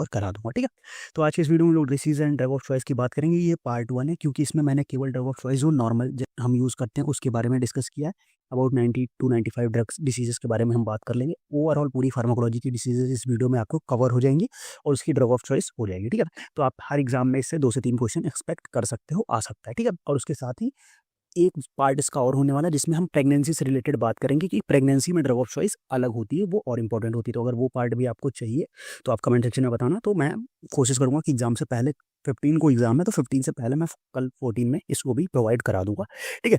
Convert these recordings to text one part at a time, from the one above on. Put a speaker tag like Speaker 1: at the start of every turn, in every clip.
Speaker 1: और करा दूंगा, ठीक है। तो आज के इस वीडियो में लोग disease and drug of choice की बात करेंगे। ये पार्ट 1 है, क्योंकि इसमें मैंने केवल ड्रग ऑफ चॉइस जो नॉर्मल हम यूज़ करते हैं उसके बारे में डिस्कस किया है। अबाउट 90 टू 95 ड्रग्स डिसीजेस के बारे में हम बात कर लेंगे। ओवरऑल पूरी फार्माकोलॉजी की डिसीजेस इस वीडियो में आपको कवर हो जाएंगी और उसकी ड्रग ऑफ चॉइस हो जाएगी, ठीक है। तो आप हर एग्जाम में इससे 2 से 3 क्वेश्चन एक्सपेक्ट कर सकते हो, आ सकता है, ठीक है। और उसके साथ ही एक पार्ट इसका और होने वाला है जिसमें हम प्रेगनेंसी से रिलेटेड बात करेंगे कि प्रेगनेंसी में ड्रग ऑफ चॉइस अलग होती है, वो और इंपॉर्टेंट होती है। तो अगर वो पार्ट भी आपको चाहिए तो आप कमेंट सेक्शन में बताना, तो मैं कोशिश करूंगा कि एग्जाम से पहले 15 को एग्जाम है तो 15 से पहले मैं कल 14 में इसको भी प्रोवाइड करा दूंगा, ठीक है।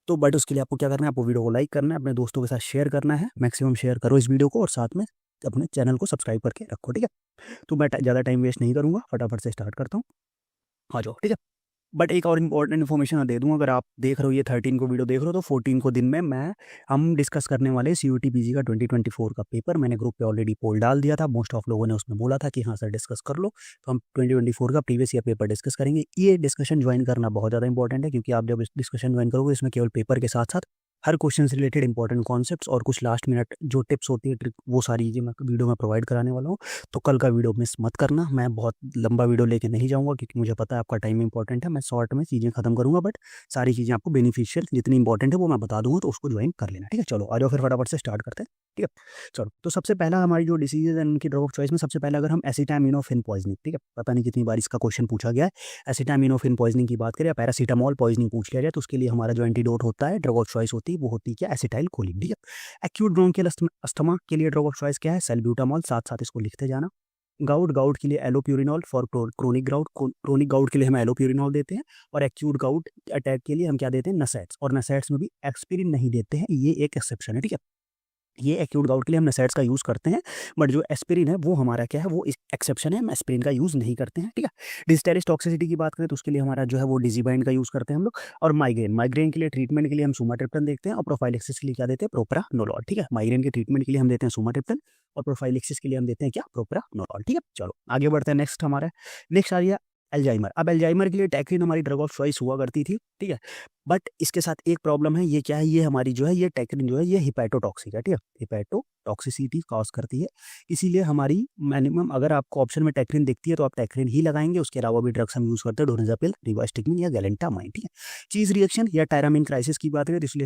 Speaker 1: तो बट उसके लिए आपको क्या करना है, आपको वीडियो को लाइक करना है, अपने दोस्तों के साथ शेयर करना है, मैक्सिमम शेयर करो इस वीडियो को और साथ में अपने चैनल को सब्सक्राइब करके रखो, ठीक है। तो मैं ज़्यादा टाइम वेस्ट नहीं करूँगा, फटाफट से स्टार्ट करता हूँ, आ जाओ, ठीक है। बट एक और इम्पॉर्टेंट इन्फॉर्मेशन मैं दे दूँ, अगर आप देख रहे हो ये 13 को वीडियो देख रहे हो तो 14 को दिन में हम डिस्कस करने वाले CUET PG का 2024 का पेपर। मैंने ग्रुप पे ऑलरेडी पोल डाल दिया था, मोस्ट ऑफ लोगों ने उसमें बोला था कि हाँ सर डिस्कस कर लो। तो हम 2024 का प्रीवियस ईयर पेपर डिस्कस करेंगे। ये डिस्कशन ज्वाइन करना बहुत ज़्यादा इंपॉर्टेंट है, क्योंकि आप जब इस डिस्कशन ज्वाइन करोगे इसमें केवल पेपर के साथ साथ हर क्वेश्चन से रिलेटेड इंपॉर्टेंट कॉन्सेप्ट्स और कुछ लास्ट मिनट जो टिप्स होती है, ट्रिक, वो सारी चीज़ें मैं वीडियो में प्रोवाइड कराने वाला हूँ। तो कल का वीडियो मिस मत करना। मैं बहुत लंबा वीडियो लेके नहीं जाऊँगा, क्योंकि मुझे पता है आपका टाइम इंपॉर्टेंट है। मैं शॉर्ट में चीज़ें खत्म करूँगा, बट सारी चीज़ें आपको बेनिफिशियल जितनी इंपॉर्टेंट है वो मैं बता दूँगा, तो उसको ज्वाइन कर लेना, ठीक है। चलो आ जाओ फिर फटाफट से स्टार्ट करते हैं, ठीक है। चलो, तो सबसे पहला हमारी जो डिसीज़ है उनकी ड्रग ऑफ चॉइस में, सबसे पहले अगर हम एसिटामिनोफेन पॉइजनिंग, ठीक है, पता नहीं कितनी बार इसका क्वेश्चन पूछा गया है। एसिटामिनोफेन पॉइजनिंग की बात करें या पैरासीटामोल पॉइजनिंग पूछ लिया जाए, तो उसके लिए हमारा जो एंटीडोट होता है, ड्रग ऑफ चॉइस होती है, वो होती है क्या, एसिटाइल कोलिन, ठीक है। एक्यूट ब्रोंकियल अस्थमा के लिए ड्रग ऑफ चॉइस क्या है, सैल्ब्यूटामॉल, साथ साथ इसको लिखते जाना। गाउट के लिए एलोप्यूरिनॉल, फॉर क्रोनिक गाउट के लिए हम एलोप्यूरिनॉल देते हैं, और एक्यूट गाउट अटैक के लिए हम क्या देते हैं, नसेट्स, और नसेट्स में भी एस्पिरिन नहीं देते हैं, ये एक एक्सेप्शन है, ठीक है। ये एक्यूट गाउट के लिए हम नसेट्स का यूज़ करते हैं, बट जो एस्पिरिन है वो हमारा क्या है, वो एक्सेप्शन है, हम एस्पिरिन का यूज़ नहीं करते हैं, ठीक है। डिजिटलिस टॉक्सिसिटी की बात करें तो उसके लिए हमारा जो है वो डिजिबाइंड का यूज़ करते हैं हम लोग। और माइग्रेन के लिए ट्रीटमेंट के लिए हम सुमाट्रिप्टन देखते हैं, और प्रोफाइलेक्सिस के लिए क्या देते हैं, प्रोप्रानोलोल, ठीक है। माइग्रेन के ट्रीटमेंट के लिए हम देते हैं सुमाट्रिप्टन, और प्रोफाइलेक्सिस के लिए हम देते हैं क्या, प्रोप्रानोलोल, ठीक है। चलो आगे बढ़ते हैं। नेक्स्ट आ रही है एल्जाइमर। अब एल्जाइमर के लिए टैक्रिन हमारी ड्रग ऑफ चॉइस हुआ करती थी, ठीक है। बट इसके साथ एक प्रॉब्लम है, ये क्या है, ये हमारी जो है ये टैक्रिन जो है ये हिपैटोटॉक्सिक है, ठीक है। हिपैटोटॉक्सिसिटी कॉज करती है, इसीलिए हमारी मिनिमम, अगर आपको ऑप्शन में टैक्रिन दिखती है तो आप टैक्रिन ही लगाएंगे। उसके अलावा भी ड्रग्स हम यूज़ करते हैं, डोनाजापिल, रिवास्टिकमिन या गैलेंटामाइन, ठीक है। चीज़ रिएक्शन या टायरामिन क्राइसिस की बात करें तो इसलिए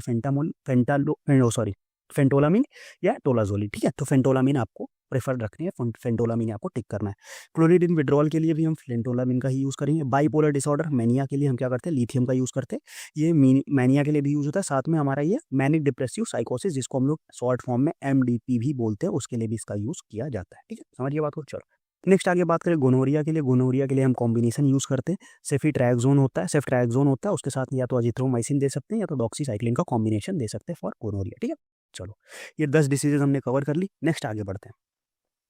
Speaker 1: फेंटोलामिन या टोलाजोलिन, ठीक है। तो फेंटोलामिन आपको प्रेफर रखनी है, फेंटोलामिन आपको टिक करना है। क्लोरिडिन विड्रॉल के लिए भी हम फेंटोलामिन का ही यूज़ करेंगे। बाइपोलर डिसऑर्डर मैनिया के लिए हम क्या करते हैं, लिथियम का यूज़ करते हैं। ये मैनिया के लिए भी यूज़ होता है। साथ में हमारा ये मैनिक डिप्रेसिव साइकोसिस, जिसको हम लोग शॉर्ट फॉर्म में MDP भी बोलते हैं, उसके लिए भी इसका यूज़ किया जाता है, ठीक है। समझिए बात को। चलो नेक्स्ट आगे बात करें गोनोरिया के लिए। गोनोरिया के लिए हम कॉम्बिनेशन यूज़ करते हैं, सेफ्ट्राक्सोन होता है, उसके साथ या तो अजिथ्रोमाइसिन दे सकते हैं या तो डॉक्सीसाइक्लिन का कॉम्बिनेशन दे सकते हैं फॉर गोनोरिया, ठीक है। चलो ये 10 डिसीजेज हमने कवर कर ली। नेक्स्ट आगे बढ़ते हैं।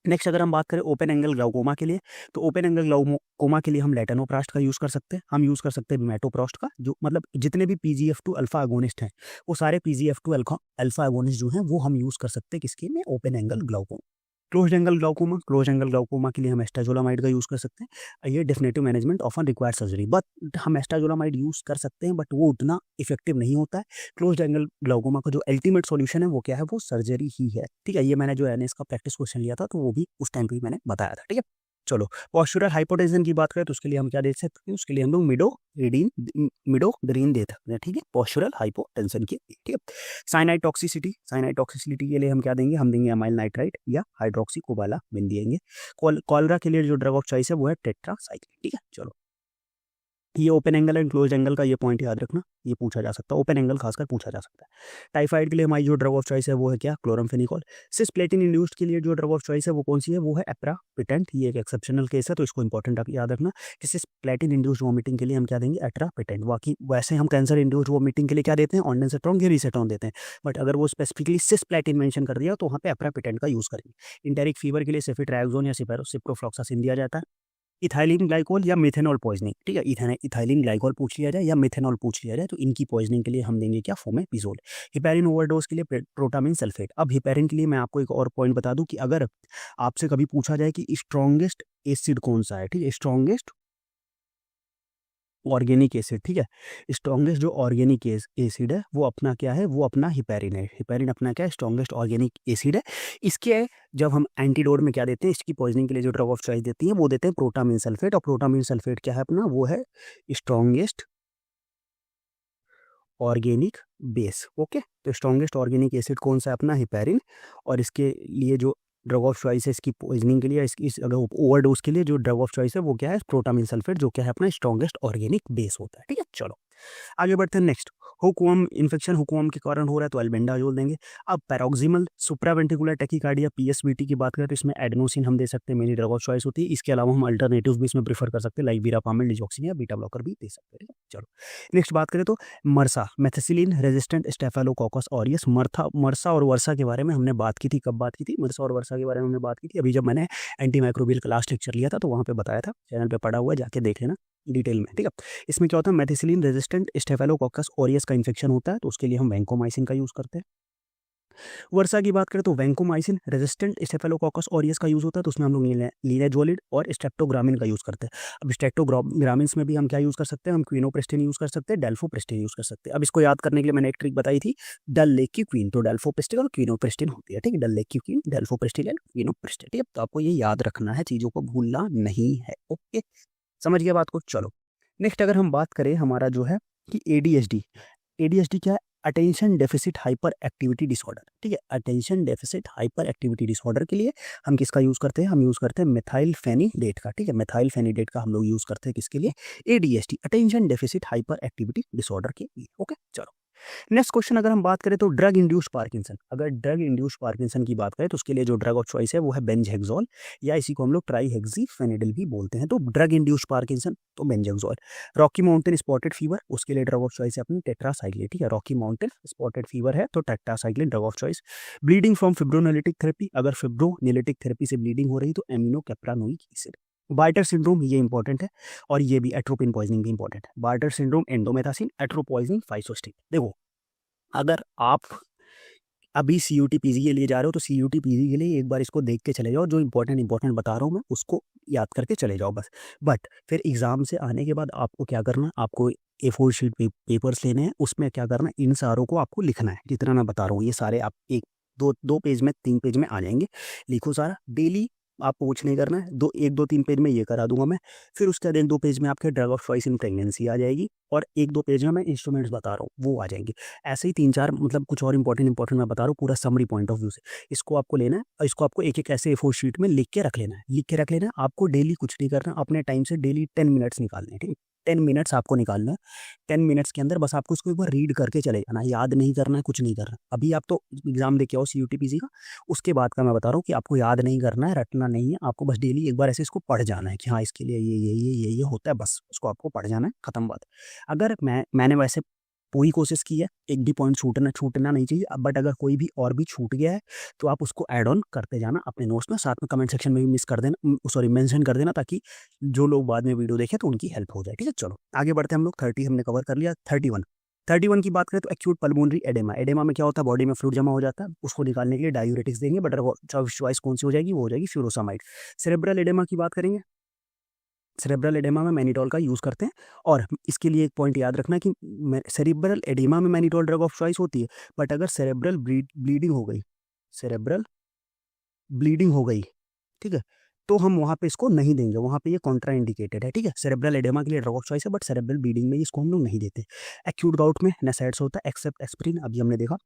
Speaker 1: नेक्स्ट अगर हम बात करें ओपन एंगल ग्लाउकोमा के लिए, तो ओपन एंगल ग्लाउकोमा के लिए हम लेटेनोप्रास्ट का यूज़ कर सकते हैं, हम यूज़ कर सकते हैं बिमेटोप्रास्ट का। जो मतलब जितने भी PGF2 अल्फा एगोनिस्ट हैं, वो सारे PGF2 अल्फा एगोनिस्ट जो हैं वो हम यूज़ कर सकते हैं किसके में, open angle glaucoma. Close angle glaucoma के लिए हम एस्टाजोलामाइड का यूज़ कर सकते हैं। ये definitive management often required surgery, but हम एस्टाजोलामाइड यूज़ कर सकते हैं, बट वो उतना इफेक्टिव नहीं होता है। क्लोज एंगल ग्लाउकोमा का जो अल्टीमेट सॉल्यूशन है वो क्या है, वो सर्जरी ही है, ठीक है। ये मैंने जो NS का प्रैक्टिस क्वेश्चन लिया था तो वो भी उस टाइम पे मैंने बताया था, ठीक है। चलो पॉस्चुरल हाइपोटेंशन की बात करें तो उसके लिए हम क्या दे सकते हैं, उसके लिए हम लोग मिडोग्रीन दे सकते हैं, ठीक है, पॉस्चुरल हाइपोटेंशन के लिए, ठीक है। साइनाइड टॉक्सिसिटी के लिए हम क्या देंगे, हम देंगे अमाइल नाइट्राइट या हाइड्रोक्सी कोबालामिन देंगे। कॉलरा के लिए जो ड्रग ऑफ चॉइस है वो है टेट्रासाइक्लिन, ठीक है। चलो ये open angle and close angle का ये पॉइंट याद रखना, ये पूछा जा सकता है, ओपन एंगल खासकर पूछा जा सकता है। टाइफाइड के लिए हमारी जो ड्रग ऑफ चॉइस है वो है क्या, क्लोरामफेनिकोल। सिस्प्लेटिन इंड्यूस्ड के लिए जो ड्रग ऑफ चॉइस है वो कौन सी है, वो है एट्रापिटेंट। ये एक एक्सेप्शनल केस है तो इसको इंपॉर्टेंट याद रखना कि सिस्प्लेटिन इंड्यूस्ड वॉमिटिंग के लिए हम क्या देंगे, एट्रापिटेंट। बाकी वैसे हम कैंसर इंड्यूस्ड वॉमिटिंग के लिए क्या देते हैं, ऑन्डेंसेट्रॉन या रिसेटॉन देते हैं, बट अगर वो स्पेसिफिकली सिस्प्लेटिन मेंशन कर दिया तो वहाँ पे एट्रापिटेंट का यूज़ करेंगे। इंटेरिक फीवर के लिए सेफिट्रैक्सोन या सिप्रोफ्लॉक्सासिन दिया जाता है। इथाइलिन ग्लाइकोल या मिथेनॉल पॉइजनिंग, ठीक है। इथाइलिन ग्लाइकोल पूछ लिया जाए या मिथेनॉल पूछ लिया जाए तो इनकी पॉइजनिंग के लिए हम देंगे क्या, फोमेपिजोल। हिपैरिन ओवरडोज के लिए प्रोटामिन सल्फेट। अब हिपैरिन के लिए मैं आपको एक और पॉइंट बता दूं कि अगर आपसे कभी पूछा जाए कि स्ट्रॉन्गेस्ट एसिड कौन सा है, ठीक है, स्ट्रॉन्गेस्ट ऑर्गेनिक एसिड, ठीक है। स्ट्रॉन्गेस्ट जो ऑर्गेनिक एसिड है वो अपना क्या है, वो अपना हिपेरिन है। हिपेरिन अपना क्या है, स्ट्रॉन्गेस्ट ऑर्गेनिक एसिड है। इसके जब हम एंटीडोट में क्या देते हैं, इसकी पॉइजनिंग के लिए जो ड्रग ऑफ चॉइस देती है वो देते हैं प्रोटामिन सल्फेट, और प्रोटामिन सल्फेट क्या है अपना, वो है स्ट्रॉन्गेस्ट ऑर्गेनिक बेस। ओके, तो स्ट्रॉन्गेस्ट ऑर्गेनिक एसिड कौन सा है अपना, हिपेरिन। और इसके लिए जो ड्रग ऑफ चॉइस है इसकी पॉइजनिंग के लिए, अगर ओवरडोज के लिए जो ड्रग ऑफ चॉइस है वो क्या है, प्रोटामिन सल्फेट, जो क्या है अपना स्ट्रॉन्गेस्ट ऑर्गेनिक बेस होता है, ठीक है। चलो आगे बढ़ते हैं नेक्स्ट। हुकूम इन्फेक्शन हुकूम के कारण हो रहा है तो एल्बेंडाजोल देंगे। अब पैरोक्सिमल सुप्रावेंट्रिकुलर टैकीकार्डिया पीएसवीटी की बात करें तो इसमें एडेनोसिन हम दे सकते हैं, मेरी ड्रग ऑफ चॉइस होती है। इसके अलावा हम अल्टरनेटिव भी इसमें प्रीफर कर सकते हैं, लाइक वीरापामिल, डिजॉक्सिन या बीटा ब्लॉकर भी दे सकते हैं। चलो नेक्स्ट बात करें तो मरसा, मेथिसिलिन रेजिस्टेंट स्टेफेलोकोकस ऑरियस। मरसा और वर्सा के बारे में हमने बात की थी, कब बात की थी, मरसा और वर्सा के बारे में हमने बात की थी अभी जब मैंने एंटी माइक्रोबियल का लास्ट लेक्चर लिया था तो वहाँ पे बताया था, चैनल पे पड़ा हुआ है, जाके देख लेना डिटेल में, ठीक है। इसमें क्या होता है, मेथिसिलिन रेजिस्टेंट स्टेफेलोकोकस ऑरियस का इन्फेक्शन होता है तो उसके लिए हम वैंकोमाइसिन का यूज़ करते हैं। वर्षा की बात करें तो वैंकोमाइसिन रेजिस्टेंट स्टेफेलोकोकस ऑरियस का यूज़ होता है तो उसमें हम लोग लीनेजोलिड और स्ट्रेप्टोग्रामिन का यूज़ करते हैं। अब स्ट्रेप्टोग्रामिन में भी हम क्या यूज़ कर सकते हैं, हम क्विनोप्रेस्टिन यूज़ कर सकते हैं, डेल्फोप्रेस्टिन यूज़ कर सकते हैं। अब इसको याद करने के लिए मैंने एक ट्रिक बताई थी, डल लेक की क्वीन, तो डेल्फोप्रेस्टिन और क्विनोप्रेस्टिन होती है, ठीक है। डल लेक की क्वीन, डेल्फोप्रेस्टिन एंड क्विनोप्रेस्टिन, ठीक है। तो आपको ये याद रखना है, चीज़ों को भूलना नहीं है। ओके, समझ गया बात को। चलो नेक्स्ट अगर हम बात करें हमारा जो है कि एडीएचडी, एडीएचडी क्या है, attention deficit hyper activity disorder, ठीक है। Attention deficit hyper activity disorder के लिए हम किसका यूज़ करते हैं, हम यूज़ करते हैं मेथाइलफेनिडेट का, ठीक है। मेथाइलफेनिडेट का हम लोग यूज़ करते हैं किसके लिए, ADHD, attention deficit hyper activity disorder के लिए। ओके चलो नेक्स्ट क्वेश्चन अगर हम बात करें तो ड्रग इंड्यूस्ड पार्किंसन, अगर ड्रग इंड्यूस्ड पार्किंसन की बात करें तो उसके लिए जो ड्रग ऑफ चॉइस है वो है बेंजहेक्सोल, या इसी को हम लोग ट्राईहेक्सीफेनिडिल भी बोलते हैं। तो ड्रग इंड्यूस्ड पार्किंसन तो बेंजहेक्सोल। रॉकी माउंटेन स्पॉटेड फीवर, उसके लिए ड्रग ऑफ चॉइस है अपनी टेट्रासाइक्लिन, ठीक है। रॉकी माउंटेन स्पॉटेड फीवर है तो tetracycline drug of choice. Bleeding from fibrinolytic therapy, अगर फिब्रोनेलिटिक थेरेपी से ब्लीडिंग हो रही तो एमिनोकेप्रानोइक एसिड। बार्टर सिंड्रोम ये इंपॉर्टेंट है, और ये भी एट्रोपिन पॉइजनिंग भी इंपॉर्टेंट है। Bartter syndrome indomethacin, atropine poisoning physostigmine. देखो अगर आप अभी सीयूटी पीजी के लिए जा रहे हो तो सीयूटी पीजी के लिए एक बार इसको देख के चले जाओ, जो इंपॉर्टेंट बता रहा हूँ मैं उसको याद करके चले जाओ बस। बट फिर एग्जाम से आने के बाद आपको क्या करना, आपको A4 शीट पेपर्स लेने हैं, उसमें क्या करना, इन सारों को आपको लिखना है, जितना मैं बता रहा हूँ ये सारे आप एक दो पेज में 3 पेज में आ जाएंगे। लिखो सारा डेली, आपको कुछ नहीं करना है, 1-2-3 पेज में ये करा दूंगा मैं। फिर उसके बाद 1-2 पेज में आपके drug of choice in pregnancy आ जाएगी, और 1-2 पेज में मैं इंस्ट्रूमेंट्स बता रहा हूँ वो आ जाएंगे। ऐसे ही 3-4 मतलब कुछ और इंपॉर्टेंट मैं बता रहा हूँ पूरा समरी पॉइंट ऑफ व्यू से। इसको आपको लेना है और इसको आपको एक ऐसे A4 शीट में लिख के रख लेना है, आपको डेली कुछ नहीं करना, अपने टाइम से डेली 10 मिनट्स निकालने हैं, ठीक है। 10 मिनट्स आपको निकालना है। 10 मिनट्स के अंदर बस आपको इसको एक बार रीड करके चले जाना है, याद नहीं करना है, कुछ नहीं करना। अभी आप तो एग्जाम दे के आओ सीयूटी पीजी का, उसके बाद का मैं बता रहा हूँ कि आपको याद नहीं करना है, रटना नहीं है, आपको बस डेली एक बार ऐसे इसको पढ़ जाना है कि हाँ इसके लिए ये होता है, बस उसको आपको पढ़ जाना है, खत्म बात। अगर मैंने वैसे पूरी कोशिश की है, एक भी पॉइंट छूटना नहीं चाहिए, बट अगर कोई भी और भी छूट गया है तो आप उसको ऐड ऑन करते जाना अपने नोट्स में, साथ में कमेंट सेक्शन में भी मेंशन कर देना, ताकि जो लोग बाद में वीडियो देखें तो उनकी हेल्प हो जाए, ठीक है। चलो आगे बढ़ते हैं हम लोग। 30 हमने कवर कर लिया। 31 की बात करें तो एक्यूट पल्मोनरी एडेमा, एडेमा में क्या होता है, बॉडी में फ्लूइड जमा हो जाता है, उसको निकालने के लिए डायूरेटिक्स देंगे, बट चॉइस कौन सी हो जाएगी, वो हो जाएगी फ्यूरोसामाइड। सेरेब्रल एडेमा की बात करेंगे, सेरेब्रल एडेमा में मैनिटोल का यूज़ करते हैं, और इसके लिए एक पॉइंट याद रखना कि सेरेब्रल एडेमा में मैनिटोल ड्रग ऑफ चॉइस होती है, बट अगर सेरेब्रल ब्लीडिंग हो गई, सेरेब्रल ब्लीडिंग हो गई, ठीक है, तो हम वहाँ पे इसको नहीं देंगे, वहाँ पे ये कॉन्ट्रा इंडिकेटेड है, ठीक है। सेरेब्रल एडेमा के लिए ड्रग ऑफ चॉइस है, बट सेरेब्रल ब्लीडिंग में इसको हम लोग नहीं देते। एक्यूट गाउट में नेसेट्स होता है एक्सेप्ट एस्पिरिन, अभी हमने देखा।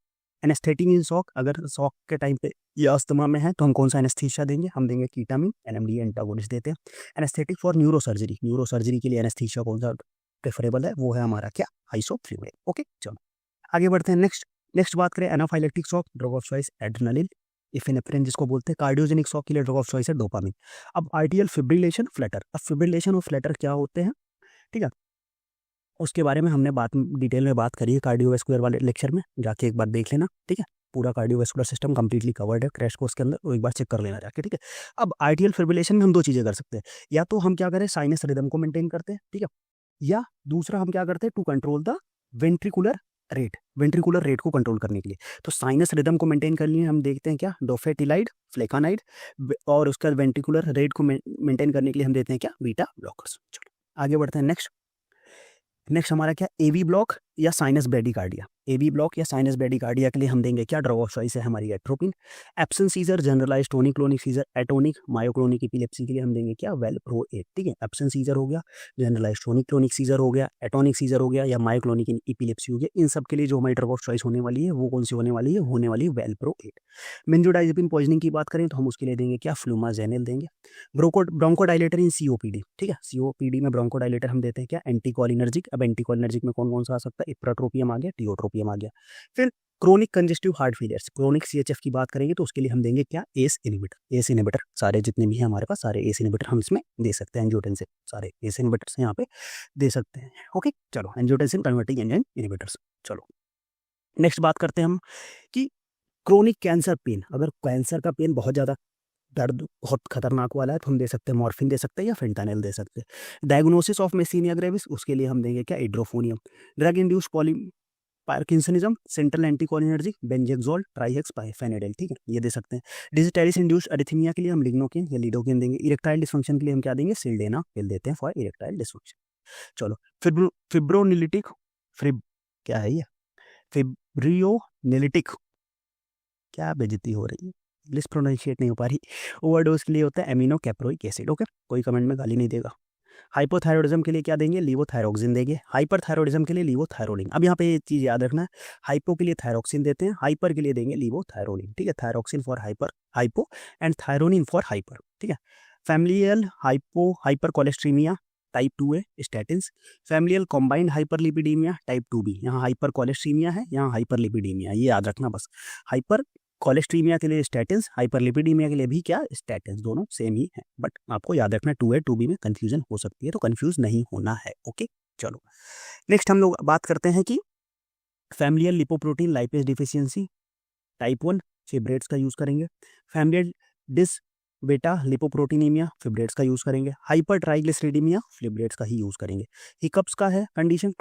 Speaker 1: एनेस्थेटिक इन शॉक, अगर शॉक के टाइम पे या अस्थमा में है तो हम कौन सा एनेस्थीसिया देंगे, हम देंगे कीटामिन, एनएमडी एंटागोनिस्ट देते हैं। एनेस्थेटिक फॉर न्यूरोसर्जरी, न्यूरोसर्जरी के लिए एनेस्थीसिया कौन सा प्रेफरेबल है, वो है हमारा क्या, आइसोफ्लूविन। ओके चलो आगे बढ़ते हैं। नेक्स्ट बात करें anaphylactic shock, drug of choice adrenaline, epinephrine जिसको बोलते हैं। कार्डियोजेनिक शॉक के लिए ड्रग ऑफ चॉइस है डोपामिन। अब आर्टियल फिब्रिलेशन फ्लटर, अब फिब्रिलेशन और फ्लटर क्या होते हैं, ठीक है, उसके बारे में हमने डिटेल में बात करी है कार्डियोवैस्कुलर वाले लेक्चर में, जाके एक बार देख लेना, ठीक है। पूरा कार्डियोवैस्कुलर सिस्टम कंप्लीटली कवर्ड है क्रैश कोर्स के अंदर, तो एक बार चेक कर लेना जाके, ठीक है। अब आर्टियल फिब्रिलेशन में हम 2 चीज़ें कर सकते हैं, या तो हम क्या करें, साइनस रिदम को मेंटेन करते हैं, ठीक है, या दूसरा हम क्या करते हैं, to control the ventricular rate को कंट्रोल करने के लिए। तो साइनस रिदम को मेंटेन करने के लिए हम देखते हैं क्या, डोफेटिलाइड, फ्लेकानाइड, और उसका वेंट्रिकुलर रेट को मेंटेन करने के लिए हम देते हैं क्या, बीटा ब्लॉकर्स। चलो आगे बढ़ते हैं। नेक्स्ट नेक्स्ट हमारा क्या, एवी ब्लॉक या साइनस ब्रेडिकार्डिया। एवी ब्लॉक या साइनस ब्रेडिकार्डिया के लिए हम देंगे क्या, ड्रग ऑफ चॉइस है हमारी atropine. Absent seizure, generalize tonic clonic seizure, atonic myoclonic epilepsy के लिए हम देंगे क्या, वेलप्रोएट। ठीक है, एब्सेंट सीजर हो गया, जनरलाइज टोनिक क्लोनिक सीजर हो गया, एटोनिक सीजर हो गया या मायोक्लोनिक एपिलेप्सी हो गया, इन सब के लिए जो हमारी ड्रग ऑफ चॉइस होने वाली है वो कौन सी होने वाली है, होने वाली है वेलप्रोएट। बेंजोडाइजेपिन पॉइजनिंग की बात करें तो हम उसके लिए देंगे क्या, फ्लूमाजेनिल देंगे। ब्रोंकोडाइलेटर इन सीओपीडी। ठीक है, सीओपीडी में ब्रोंकोडाइलेटर हम देते हैं क्या, एंटीकोलिनर्जिक। अब एंटीकोलिनर्जिक में कौन कौन सा आ सकता है, इप्राट्रोपियम आ गया, टियोट्रोपियम आ गया। फिर chronic congestive heart failures, chronic CHF की बात करेंगे तो उसके लिए हम देंगे क्या, एस इनहिबिटर। एस इनहिबिटर सारे जितने भी हैं हमारे पास, सारे एस इनहिबिटर हम इसमें दे सकते हैं, एंजियोटेंसिन सारे एस इनहिबिटर्स यहाँ पे दे सकते हैं। ओके चलो, एंजियोटेंसिन कन्वर्टिंग एंजाइम इनहिबिटर्स। चलो नेक्स्ट बात करते हैं हम कि क्रोनिक कैंसर पेन, अगर कैंसर का पेन बहुत ज़्यादा दर्द बहुत खतरनाक वाला है तो हम दे सकते हैं मॉर्फिन दे सकते हैं या फेंटानिल दे सकते हैं। डायग्नोसिस ऑफ मेसीनिया ग्रेविस, उसके लिए हम देंगे क्या, edrophonium. Drug induced poly parkinsonism, central anticholinergic, benzhexol, trihexyphenidyl. ठीक है, ये दे सकते हैं। डिजिटैलिस इंड्यूस अरिथमिया के लिए हम लिग्नोकिन या लिडोकिन देंगे। इरेक्टाइल डिसफंक्शन के लिए हम क्या देंगे, सिल्डेना पिल देते हैं फॉर इरेक्टाइल डिसफंक्शन। चलो फिब्रोनिलिटिक, फिब क्या है ये, फिब्रियोनिलिटिक, क्या बेइज्जती हो रही है, इंग्लिश प्रोनाउंशिएट नहीं हो पा रही। ओवरडोज के लिए होता है एमिनो कैप्रोइक एसिड। ओके, कोई कमेंट में गाली नहीं देगा। हाइपोथायरॉयडिज्म के लिए क्या देंगे, लीवोथायरोक्सिन देंगे। हाइपरथायरॉयडिज्म के लिए लीवोथायरोलिन। अब यहाँ पे ये चीज़ याद रखना है, हाइपो के लिए थायरोक्सिन देते हैं, हाइपर के लिए देंगे लीवोथायरोलिन। ठीक है, thyroxine for hypo and thyronine for hyper. ठीक है, फैमिलियल हाइपर कोलेस्ट्रीमिया टाइप 2 है statins. Familial combined hyperlipidaemia type 2B, यहाँ हाइपर कोलेस्ट्रीमिया है, यहाँ हाइपरलिपिडीमिया, ये याद रखना बस। हाइपर कोलेस्ट्रीमिया के लिए स्टैटिन्स, हाइपरलिपिडीमिया के लिए भी क्या, स्टैटिन्स, दोनों सेम ही है, बट आपको याद रखना 2A 2B में कंफ्यूजन हो सकती है, तो कंफ्यूज नहीं होना है। ओके चलो नेक्स्ट हम लोग बात करते हैं कि familial lipoprotein lipase deficiency type 1 फिब्रेट्स का यूज करेंगे। फैमिलियल डिस बेटा लिपोप्रोटीनीमिया फिब्रेट्स का यूज करेंगे। हाइपर ट्राइग्लिसरीडीमिया फिब्रेट्स का ही यूज करेंगे। हिकअप्स का है कंडीशन,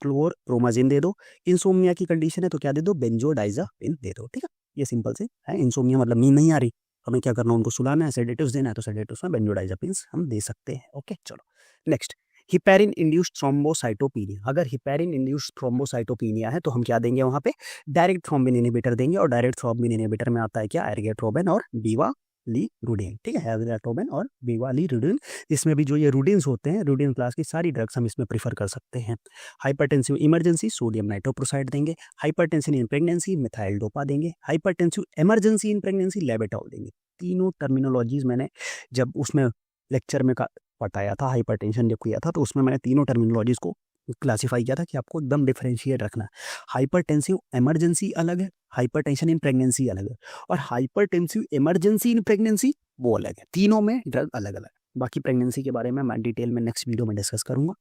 Speaker 1: क्लोरप्रोमाजिन दे दो। इंसोमिया की कंडीशन है तो क्या दे दो, बेंजोडाइजापिन दे दो। ठीक है, ये सिंपल से है। इंसोमिया मतलब नींद नहीं आ रही, हमें क्या करना, उनको सुलाना है, सेडेटिव्स देना है, तो सेडेटिव्स में बेंजोडाइजापिन हम दे सकते हैं। ओके चलो नेक्स्ट, हिपैरिन इंड्यूस्ड थ्रोम्बोसाइटोपिनिया। अगर हिपैरिन इंड्यूस्ड थ्रोम्बोसाइटोपिनिया है तो हम क्या देंगे वहाँ पे, डायरेक्ट थ्रोम्बिन इनहिबिटर देंगे। और डायरेक्ट थ्रोम्बिन इनहिबिटर में आता है क्या, एर्गेट्रोबिन और बीवालीरुडिन। ठीक है, एर्गेट्रोबिन और बीवालीरुडिन, इसमें भी जो ये रुडिन्स होते हैं, रुडिन क्लास की सारी ड्रग्स हम इसमें प्रीफर कर सकते हैं। हाइपरटेंसिव इमरजेंसी सोडियम नाइट्रोप्रोसाइड देंगे। Hypertension in pregnancy methyl dopa देंगे। हाइपरटेंसिव इमरजेंसी इन प्रेगनेंसी लेबेटॉल देंगे। तीनों टर्मिनोलॉजीज मैंने जब उसमें लेक्चर में बताया था, हाइपरटेंशन जब किया था तो उसमें मैंने तीनों टर्मिनोलॉजीज को क्लासिफाई किया था कि आपको एकदम डिफरेंशिएट रखना है। हाइपरटेंसिव इमरजेंसी अलग है, हाइपरटेंशन इन प्रेगनेंसी अलग है, और हाइपरटेंसिव इमरजेंसी इन प्रेगनेंसी वो अलग है। तीनों में ड्रग अलग अलग। बाकी प्रेगनेंसी के बारे में मैं डिटेल में नेक्स्ट वीडियो में डिस्कस करूंगा।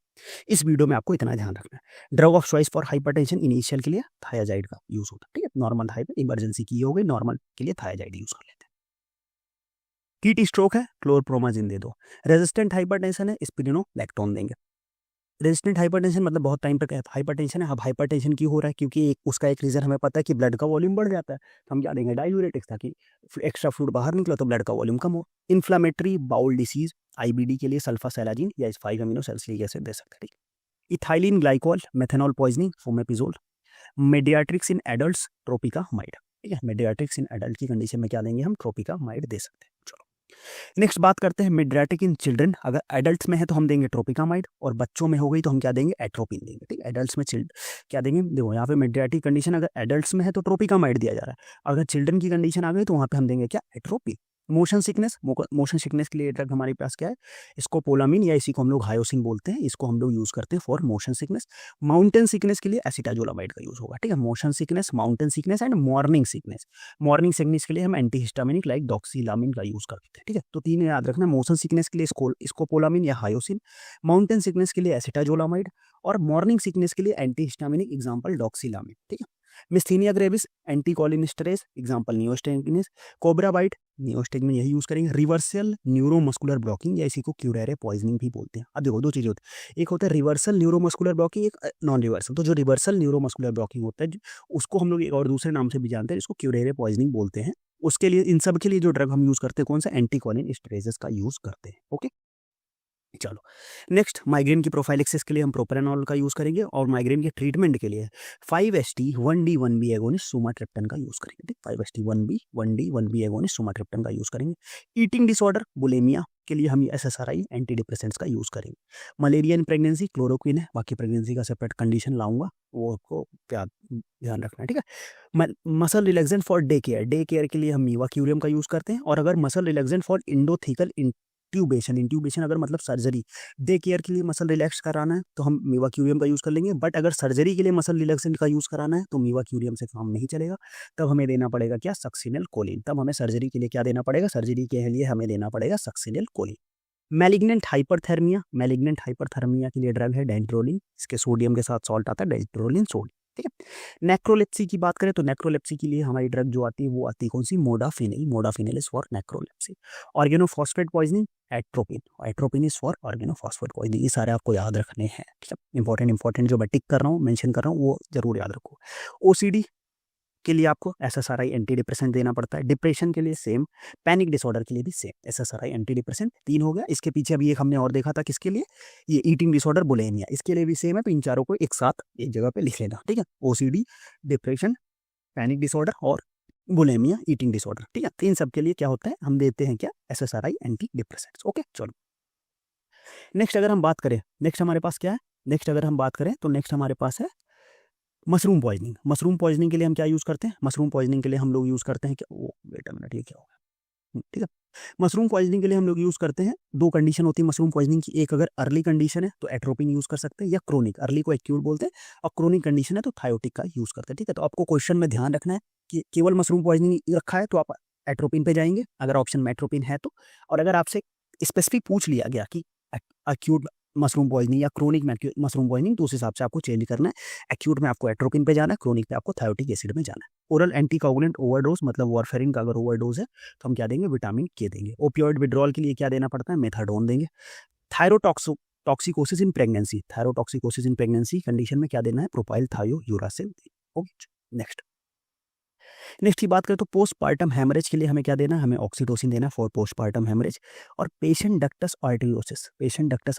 Speaker 1: इस वीडियो में आपको इतना ध्यान रखना है। Drug of choice for hypertension initial के लिए थायाजाइड का यूज होता है। ठीक है, नॉर्मल हाइपर इमरजेंसी की हो गई, नॉर्मल के लिए थायाजाइड यूज कर लेते हैं। हीट स्ट्रोक है, क्लोरप्रोमाजिन दे दो। रेजिस्टेंट हाइपरटेंशन है, स्पिरिनोलैक्टोन देंगे। रेजिस्टेंट हाइपरटेंशन मतलब बहुत टाइम तक हाइपरटेंशन है। अब हाइपरटेंशन क्यों हो रहा है, क्योंकि उसका एक रीजन हमें पता है कि ब्लड का वॉल्यूम बढ़ जाता है, तो हम क्या देंगे, डाययूरेटिक्स, ताकि एक्स्ट्रा फ्लूइड बाहर निकला तो ब्लड का वॉल्यूम कम हो। इन्फ्लामेटरी बाउल डिसीज आईबीडी के लिए सल्फासेलाजिन या 5 अमीनो सैलिसिलिक एसिड दे सकते हैं। Ethylene glycol methanol poisoning fomepizole. Mydriatics in adults tropicamide. ठीक है, मेडियाट्रिक्स इन एडल्ट की कंडीशन में क्या देंगे हम, ट्रोपिकामाइड दे सकते हैं। चलो नेक्स्ट बात करते हैं मेड्राटिक इन चिल्ड्रन। अगर एडल्ट्स में है तो हम देंगे ट्रोपिकामाइड, और बच्चों में हो गई तो हम क्या देंगे, एट्रोपिन देंगे। ठीक है, एडल्ट्स में क्या देंगे, देखो यहाँ पे मेड्राटिक कंडीशन अगर एडल्ट्स में है तो ट्रोपिकामाइड दिया जा रहा है, अगर चिल्ड्रन की कंडीशन आ गई तो वहाँ पे हम देंगे क्या, एट्रोपिन। मोशन सिकनेस के लिए ड्रग हमारे पास क्या है, इसको पोलामिन या इसी को हम लोग हायोसिन बोलते हैं, इसको हम लोग यूज करते हैं for motion sickness. Mountain sickness के लिए एसिटाजोलामाइड का यूज होगा। ठीक है, motion sickness, mountain sickness and morning sickness. Morning sickness के लिए हम एंटीहिस्टामिनिक लाइक डॉक्सीलामिन का यूज करते हैं। ठीक है, तो तीन याद रखना, मोशन सिकनेस के लिए इसको पोलामिन या हायोसिन, माउंटेन सिकनेस के लिए एसिटाजोलामाइड, और मॉर्निंग सिकनेस के लिए एंटीहिस्टामिनिक, एग्जांपल डॉक्सीलामिन। ठीक है, मिस्थीनिया ग्रेविस एंटीकोलिनिस्टरेज, एग्जांपल नियोस्टेगिनिस। कोबरा बाइट नियोस्टेग में यही यूज करेंगे। रिवर्सल न्यूरोमस्कुलर ब्लॉकिंग या इसी को क्यूरेरे पॉइजनिंग भी बोलते हैं। अब देखो दो चीजें होती है, एक होता है रिवर्सल न्यूरोमस्कुलर ब्लॉकिंग, एक नॉन रिवर्सल। तो जो रिवर्सल न्यूरोमस्कुलर ब्लॉकिंग होता है उसको हम लोग एक और दूसरे नाम से भी जानते हैं, जिसको क्यूरेरे पॉइजनिंग बोलते हैं। उसके लिए इन सब के लिए जो ड्रग हम यूज करते हैं कौन सा, एंटीकोलिन स्टेरेजेस का यूज करते हैं। ओके चलो नेक्स्ट, माइग्रेन की प्रोफाइलिक्सिस के लिए हम प्रोप्रानोल का यूज़ करेंगे और माइग्रेन के ट्रीटमेंट के लिए 5-HT1D1B एगोनिस्ट सुमाट्रिप्टन का यूज़ करेंगे। ठीक, 5-HT1B एगोनिस्ट सुमाट्रिप्टन का यूज़ करेंगे। ईटिंग डिसऑर्डर बुलिमिया के लिए हम एसएसआरआई एंटी डिप्रेसेंट्स का यूज़ करेंगे। मलेरिया इन प्रेगनेंसी क्लोरोक्विन है, बाकी प्रेगनेंसी का सेपरेट कंडीशन लाऊंगा, वो आपको ध्यान रखना है। ठीक है, muscle relaxant for day care के लिए हम मीवाक्यूरियम का यूज़ करते हैं। और अगर मसल रिलैक्सेंट फॉर इंडोथीकल इंट्यूबेशन अगर मतलब सर्जरी, डे केयर के लिए मसल रिलैक्स कराना है तो हम मीवाक्यूरियम का यूज़ कर लेंगे। बट अगर सर्जरी के लिए मसल रिलैक्सेंट का यूज़ कराना है तो मीवाक्यूरियम से काम नहीं चलेगा, तब हमें देना पड़ेगा क्या, सक्सिनल कोलिन। तब हमें सर्जरी के लिए क्या देना पड़ेगा, सर्जरी के लिए हमें देना पड़ेगा सक्सिनल कोलिन। मैलिग्नेंट हाइपरथर्मिया के लिए ड्रग है डेंड्रोलिन, इसके सोडियम के साथ सॉल्ट आता है डेंड्रोलिन सोडियम। ठीक है, नेक्रोलेप्सी की बात करें तो नेक्रोलेप्सी के लिए हमारी ड्रग जो आती है वो आती है कौन सी, modafinil is for narcolepsy. Organophosphate poisoning atropine is for organophosphate poisoning. ये सारे आपको याद रखने हैं। ठीक है, इंपॉर्टेंट जो मैं टिक कर रहा हूँ, मेंशन कर रहा हूँ, वो जरूर याद रखो। ओसीडी के लिए आपको एसएसआरआई एंटी डिप्रेसेंट देना पड़ता है। डिप्रेशन के लिए सेम, पैनिक डिसऑर्डर के लिए भी सेम, एसएसआरआई एंटी डिप्रेसेंट 3 हो गया। इसके पीछे अभी एक हमने और देखा था, किसके लिए, ये ईटिंग डिसऑर्डर बुलिमिया, इसके लिए भी सेम है। तो इन चारों को एक साथ एक जगह पे लिख लेना। ठीक है, ओसीडी, डिप्रेशन, पैनिक डिसऑर्डर और बुलिमिया ईटिंग डिसऑर्डर। ठीक है, तो इन सब के लिए क्या होता है, हम देते हैं क्या, एसएसआरआई एंटी डिप्रेसेंट्स। ओके चलो नेक्स्ट अगर हम बात करें, नेक्स्ट हमारे पास क्या है, नेक्स्ट अगर हम बात करें तो नेक्स्ट हमारे पास है मशरूम पॉइजनिंग के लिए हम क्या यूज़ करते हैं, मशरूम पॉइजनिंग के लिए हम लोग यूज़ करते हैं क्या, वो वेट अ मिनट, ये क्या होगा। ठीक है, मशरूम पॉइजनिंग के लिए हम लोग यूज़ करते हैं, 2 कंडीशन होती है मशरूम पॉइजनिंग की। एक अगर अर्ली कंडीशन है तो एट्रोपिन यूज़ कर सकते हैं, या क्रोनिक, अर्ली को एक्यूट बोलते हैं और क्रोनिक कंडीशन है तो थायोटिक का यूज़ करते हैं। ठीक है, तो आपको क्वेश्चन में ध्यान रखना है कि केवल मशरूम पॉइजनिंग रखा है तो आप एट्रोपिन पे जाएंगे अगर ऑप्शन में एट्रोपिन है तो। और अगर आपसे स्पेसिफिक पूछ लिया गया कि अक्यूट मशरूम पॉइजनिंग या क्रोनिक मशरूम पॉइजनिंग, तो उस हिसाब से आपको चेंज करना है। एक्यूट में आपको एट्रोपिन पे जाना है, क्रोनिक पे आपको थायोटिक एसिड में जाना है। ओरल एंटीकोगुलेंट ओवरडोज, मतलब वारफेरिन का अगर ओवरडोज है तो हम क्या देंगे, विटामिन के देंगे। ओपियोइड विड्रॉल के लिए क्या देना पड़ता है, मेथाडोन देंगे। थायरोटॉक्सिकोसिस इन प्रेगनेंसी कंडीशन में क्या देना है, प्रोपाइल थायोयूरासिल। ओके नेक्स्ट की बात करें तो पोस्टपार्टम हेमरेज के लिए हमें क्या देना है, हमें ऑक्सीटोसिन देना है फॉर पोस्टपार्टम हेमरेज। और पेशेंट डक्टस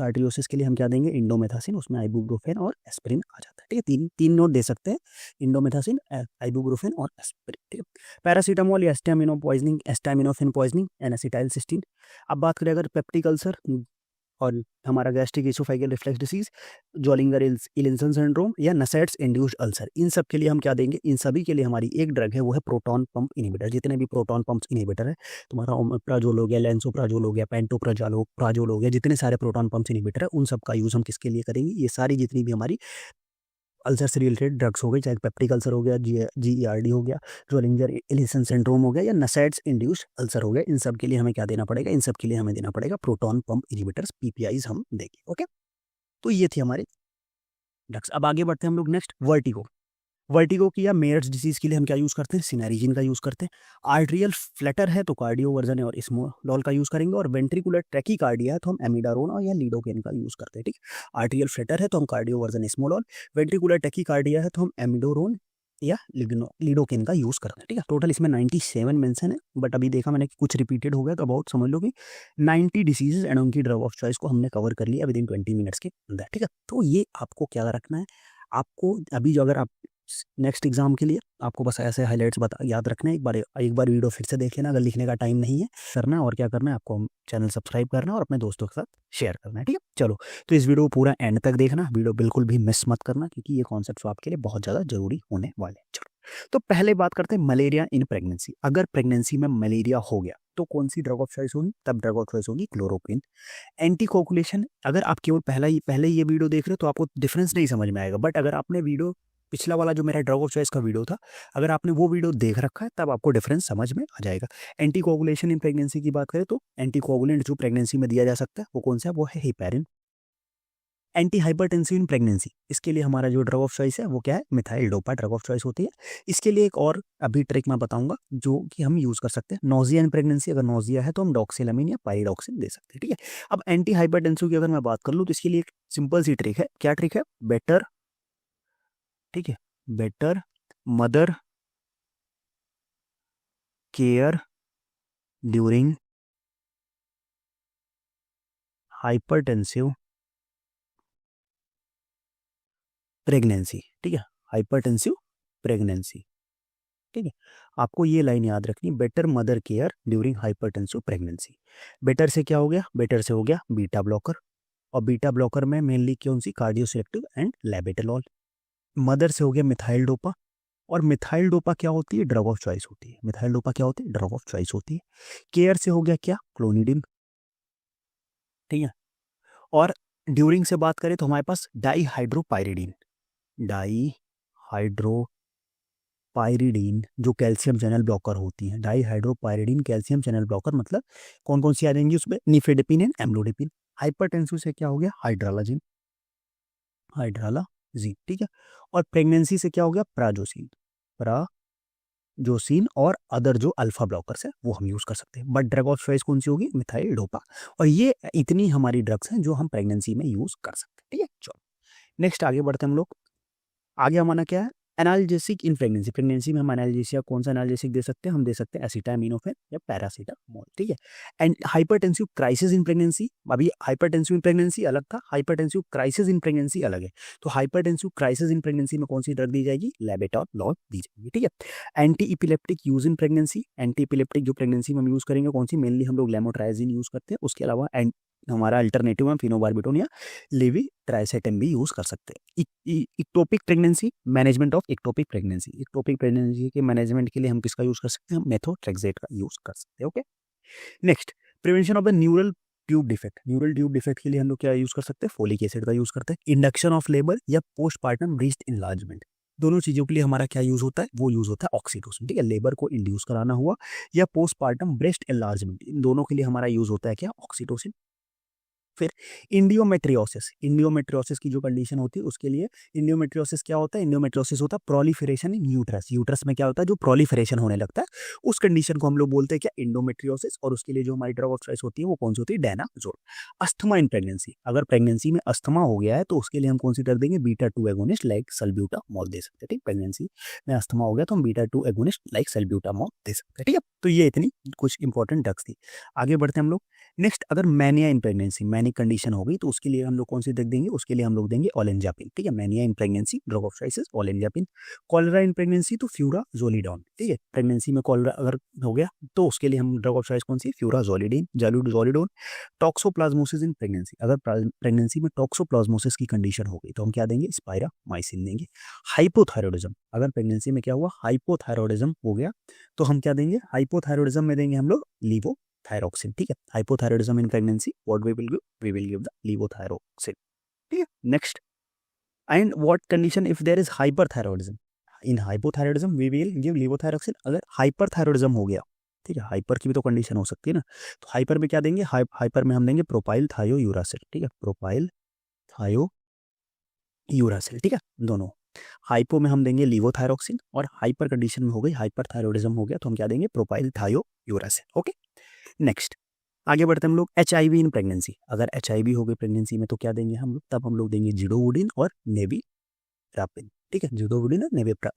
Speaker 1: आर्टेरियोसिस के लिए हम क्या देंगे, इंडोमेथासिन, उसमें आइबुप्रोफेन और एस्पिरिन आ जाता है। ठीक है, तीन नोट दे सकते हैं, इंडोमेथासिन, आइबुप्रोफेन और एस्पिरिन। ठीक है, पैरासीटामोल या एस्टामिनोफेन पॉइजनिंग, एनासिटाइलसिस्टीन। अब बात करें अगर पेप्टिक अल्सर और हमारा gastric oesophageal reflux disease, Zollinger Ellison syndrome या नसेट्स इंड्यूस्ड अल्सर, इन सब के लिए हम क्या देंगे, इन सभी के लिए हमारी एक ड्रग है, वो है प्रोटॉन पंप इनहिबिटर। जितने भी प्रोटॉन पंप इनहिबिटर है, तुम्हारा ओमेप्राजोल हो गया, लेंसोप्राजोल हो गया, पेंटोप्राजोल हो गया, जितने सारे प्रोटॉन पंप इनहिबिटर है, उन सब का यूज हम किसके लिए करेंगे, ये सारी जितनी भी हमारी अल्सर से रिलेटेड ड्रग्स हो गई, चाहे पेप्टिक अल्सर हो गया, GERD हो गया, जोलिंगर इलिंसन सिंड्रोम हो गया, या नसेट्स इंड्यूस्ड अल्सर हो गया, इन सब के लिए हमें क्या देना पड़ेगा, इन सब के लिए हमें देना पड़ेगा प्रोटॉन पंप इनहिबिटर्स, PPIs हम देंगे। ओके, तो ये थी हमारे ड्रग्स। अब आगे बढ़ते हैं हम लोग नेक्स्ट, वर्टिगो की या मेयर्स डिजीज के लिए हम क्या यूज़ करते हैं, सिनेरिजिन का यूज़ करते हैं। आर्ट्रियल फ्लटर है तो कार्डियोवर्जन है और स्मोलॉल का यूज़ करेंगे। और वेंट्रिकुलर ट्रैकीकार्डिया है तो हम एमिडारोन और या लीडोकेन का यूज़ करते हैं। ठीक, आर्ट्रियल फ्लटर है तो हम कार्डियोवर्जन स्मोलॉल, वेंट्रिकुलर ट्रैकीकार्डिया है तो हम एमिडोरोन या लीडोकेन का यूज़ करते हैं। ठीक है, टोटल इसमें 97 मेंशन है, बट अभी देखा मैंने कि कुछ रिपीटेड हो गया, तो अबाउट समझ लो कि 90 डिसीजेज एंड उनकी ड्रग ऑफ चॉइस को हमने कवर कर लिया विद इन 20 मिनट्स के अंदर। ठीक है, तो ये आपको क्या रखना है, आपको अभी जो अगर आप नेक्स्ट एग्जाम के लिए आपको बस ऐसे हाइलाइट्स याद रखना है। एक बार वीडियो फिर से देख लेना, अगर लिखने का टाइम नहीं है करना, और क्या करना है आपको, चैनल सब्सक्राइब करना है और अपने दोस्तों के साथ शेयर करना है। ठीक है, चलो तो इस वीडियो को पूरा एंड तक देखना, वीडियो बिल्कुल भी मिस मत करना, क्योंकि ये कॉन्सेप्ट आपके लिए बहुत ज़्यादा जरूरी होने वाले हैं। चलो तो पहले बात करते हैं मलेरिया इन प्रेगनेंसी। अगर प्रेगनेंसी में मलेरिया हो गया तो कौन सी ड्रग ऑफ चॉइस होगी, तब ड्रग ऑफ चॉइस होगी क्लोरोक्विन। एंटीकोगुलेशन, अगर आप केवल पहले ये वीडियो देख रहे हो तो आपको डिफरेंस नहीं समझ में आएगा, बट अगर आपने वीडियो पिछला वाला जो मेरा ड्रग ऑफ चॉइस का वीडियो था, अगर आपने वो वीडियो देख रखा है तब आपको डिफरेंस समझ में आ जाएगा। एंटीकोगुलेशन इन प्रेगनेंसी की बात करें तो एंटीकोगुलेंट जो प्रेगनेंसी में दिया जा सकता है वो कौन सा है, वो है heparin. Anti hypertensive in pregnancy, इसके लिए हमारा जो ड्रग ऑफ चॉइस है वो क्या है, methyl dopa drug of choice होती है। इसके लिए एक और अभी ट्रिक मैं बताऊंगा जो कि हम यूज कर सकते हैं। नोजिया इन प्रेगनेंसी, अगर नोजिया है तो हम डॉक्सिलामिन या पाइरिडॉक्सिन दे सकते हैं। ठीक है, अब एंटी हाइपरटेंसिव की अगर मैं बात कर लूँ तो इसके लिए एक सिंपल सी ट्रिक है। क्या ट्रिक है, बेटर, ठीक है, better mother care during hypertensive pregnancy, ठीक है, हाइपरटेंसिव प्रेगनेंसी, ठीक है। आपको ये लाइन याद रखनी, better mother care during hypertensive pregnancy. Better से क्या हो गया, बेटर से हो गया बीटा ब्लॉकर, और बीटा ब्लॉकर में मेनली कौन सी, कार्डियोसेलेक्टिव एंड लेबेटालॉल। मदर से हो गया मिथाइल डोपा, और मिथाइल डोपा क्या होती है, ड्रग ऑफ चॉइस होती है। मिथाइल डोपा क्या होती है, ड्रग ऑफ चॉइस होती है। केयर से हो गया क्या, क्लोनिडिन, ठीक है। और ड्यूरिंग से बात करें तो हमारे पास डाईहाइड्रोपाइरिडीन, डाईहाइड्रोपाइरिडीन जो कैल्शियम चैनल ब्लॉकर होती हैं। डाईहाइड्रोपाइरिडीन कैल्शियम चैनल ब्लॉकर, मतलब कौन कौन सी आ जाएंगी उसमें, निफेडेपिन एंड एम्लोडेपिन। हाइपरटेंसिव से क्या हो गया, हाइड्रालाजिन, हाइड्रालाजिन, ठीक है। और प्रेगनेंसी से क्या हो गया, प्राजोसिन, प्राजोसिन, और अदर जो अल्फा ब्लॉकर्स है वो हम यूज कर सकते हैं। बट ड्रग ऑफ चॉइस कौन सी होगी, मिथाइल डोपा। और ये इतनी हमारी ड्रग्स हैं जो हम प्रेगनेंसी में यूज कर सकते हैं, ठीक है। चलो नेक्स्ट आगे बढ़ते हैं हम लोग। आगे हमारा क्या है, एनाल्जेसिक इन प्रेगनेंसी। प्रेगनेंसी में हम एनाल्जेसिया, कौन सा एनाल्जेसिक दे सकते हैं, हम दे सकते हैं एसिटामिनोफेन या पैरासीटामोल, ठीक है। And hypertensive crisis in pregnancy, अभी हाइपरटेंसिव इन प्रेगनेंसी अलग था, हाइपरटेंसिव क्राइसिस इन प्रेगनेंसी अलग है। तो हाइपरटेंसिव क्राइसिस इन प्रेगनेंसी में कौन सी ड्रग दी जाएगी, लेबेटालॉल दी जाएगी, ठीक है। Anti epileptic use in pregnancy, anti epileptic जो प्रेगनेंसी में हम यूज करेंगे कौन सी, मेनली हम लोग लेमोट्राइजिन यूज करते हैं। उसके अलावा हमारा अल्टरनेटिव में फिनोबार्बिटोन या लेवीट्राइसेटम भी यूज कर सकते हैं। Ectopic pregnancy, management of ectopic pregnancy. Ectopic pregnancy के मैनेजमेंट के लिए हम किसका यूज कर सकते हैं, मेथोट्रेक्सेट का यूज कर सकते हैं, okay. Next, prevention of the neural tube defect. Neural tube defect के लिए हम लोग क्या यूज कर सकते हैं, फोलिक एसिड का यूज करते हैं। इंडक्शन ऑफ लेबर या पोस्टपार्टम ब्रेस्ट इनलार्जमेंट, दोनों चीजों के लिए हमारा क्या यूज होता है, वो यूज होता है ऑक्सीटोसिन, ठीक है। लेबर को इंड्यूस कराना हुआ या पोस्टपार्टम ब्रेस्ट इनलार्जमेंट, इन दोनों के लिए हमारा यूज होता है क्या, ऑक्सीटोसिन। फिर इंडियोमेट्रियोसिस, इंडियोमेट्रियोसिस की जो कंडीशन होती है उसके लिए, इंडियोमेट्रियोसिस क्या होता है, इंडियोमेट्रियोसिस होता है प्रोलिफरेशन इन यूट्रस। यूट्रस में क्या होता है, जो प्रोलिफरेशन होने लगता है, उस कंडीशन को हम लोग बोलते हैं क्या, इंडोमेट्रियोसिस। और उसके लिए जो हमारी ड्रग ऑफ चॉइस होती है वो कौन सी होती है, डायनाजोल। अस्थमा इन प्रेगनेंसी, अगर प्रेगनेंसी में अस्थमा हो गया है तो उसके लिए हम कौन सी ड्रग देंगे, बीटा 2 एगोनिस्ट लाइक सल्ब्यूटामॉल दे सकते हैं, ठीक। प्रेगनेंसी में अस्थमा हो गया तो हम बीटा 2 एगोनिस्ट लाइक सल्ब्यूटामॉल दे सकते हैं, ठीक है। तो ये इतनी कुछ इंपॉर्टेंट ड्रग्स थी। आगे बढ़ते हैं हम लोग। नेक्स्ट, अगर mania in pregnancy, manic condition हो गई तो उसके लिए हम लोग कौन सी ड्रग देंगे, उसके लिए हम लोग देंगे ओलेंजापिन, ठीक है। Mania in pregnancy, drug of choice olanzapine. Cholera in pregnancy तो फ्यूराजोलिडोन, ठीक है। प्रेगनेंसी में कॉलरा अगर हो गया तो उसके लिए हम ड्रग ऑफ चॉइस कौन सी, फ्यूराजोलिडीन, जालूडोजोलिडोन। टॉक्सोप्लाज्मोसिस इन प्रेगनेंसी, अगर प्रेगनेंसी में टॉक्सोप्लाज्मोसिस की कंडीशन हो गई तो हम क्या देंगे, स्पाइरामाइसिन देंगे। हाइपोथायरॉयडिज्म, अगर प्रेगनेंसी में क्या हुआ, हाइपोथायरॉयडिज्म हो गया तो हम क्या देंगे, हाइपोथायरॉयडिज्म में देंगे हम लोग लीवोथायरॉक्सिन, ठीक है। Hypothyroidism in pregnancy, what we will give the levothyroxine, ठीक है। Next, and what condition if there is hyperthyroidism, in hypothyroidism we will give levothyroxine. अगर हाइपरथायरॉयडिज्म हो गया, ठीक है, हाइपर की भी तो कंडीशन हो सकती है ना, तो हाइपर में क्या देंगे, हाइपर में हम देंगे प्रोपाइल थायोयूरासिल, ठीक है, प्रोपाइल थायोयूरासिल, ठीक है, दोनों। हाइपो में हम देंगे लीवोथायरॉक्सिन, और हाइपर कंडीशन में हो गई, हाइपरथायरॉयडिज्म हो गया तो हम क्या देंगे, प्रोपाइल थायोयूरासिल, ओके। नेक्स्ट, आगे बढ़ते हैं हम लोग। HIV इन प्रेगनेंसी, अगर HIV हो गई प्रेगनेंसी में तो क्या देंगे हम लोग, तब हम लोग देंगे जिडोवुडिन और नेविरापिन, ठीक है, जिडोवुडिन और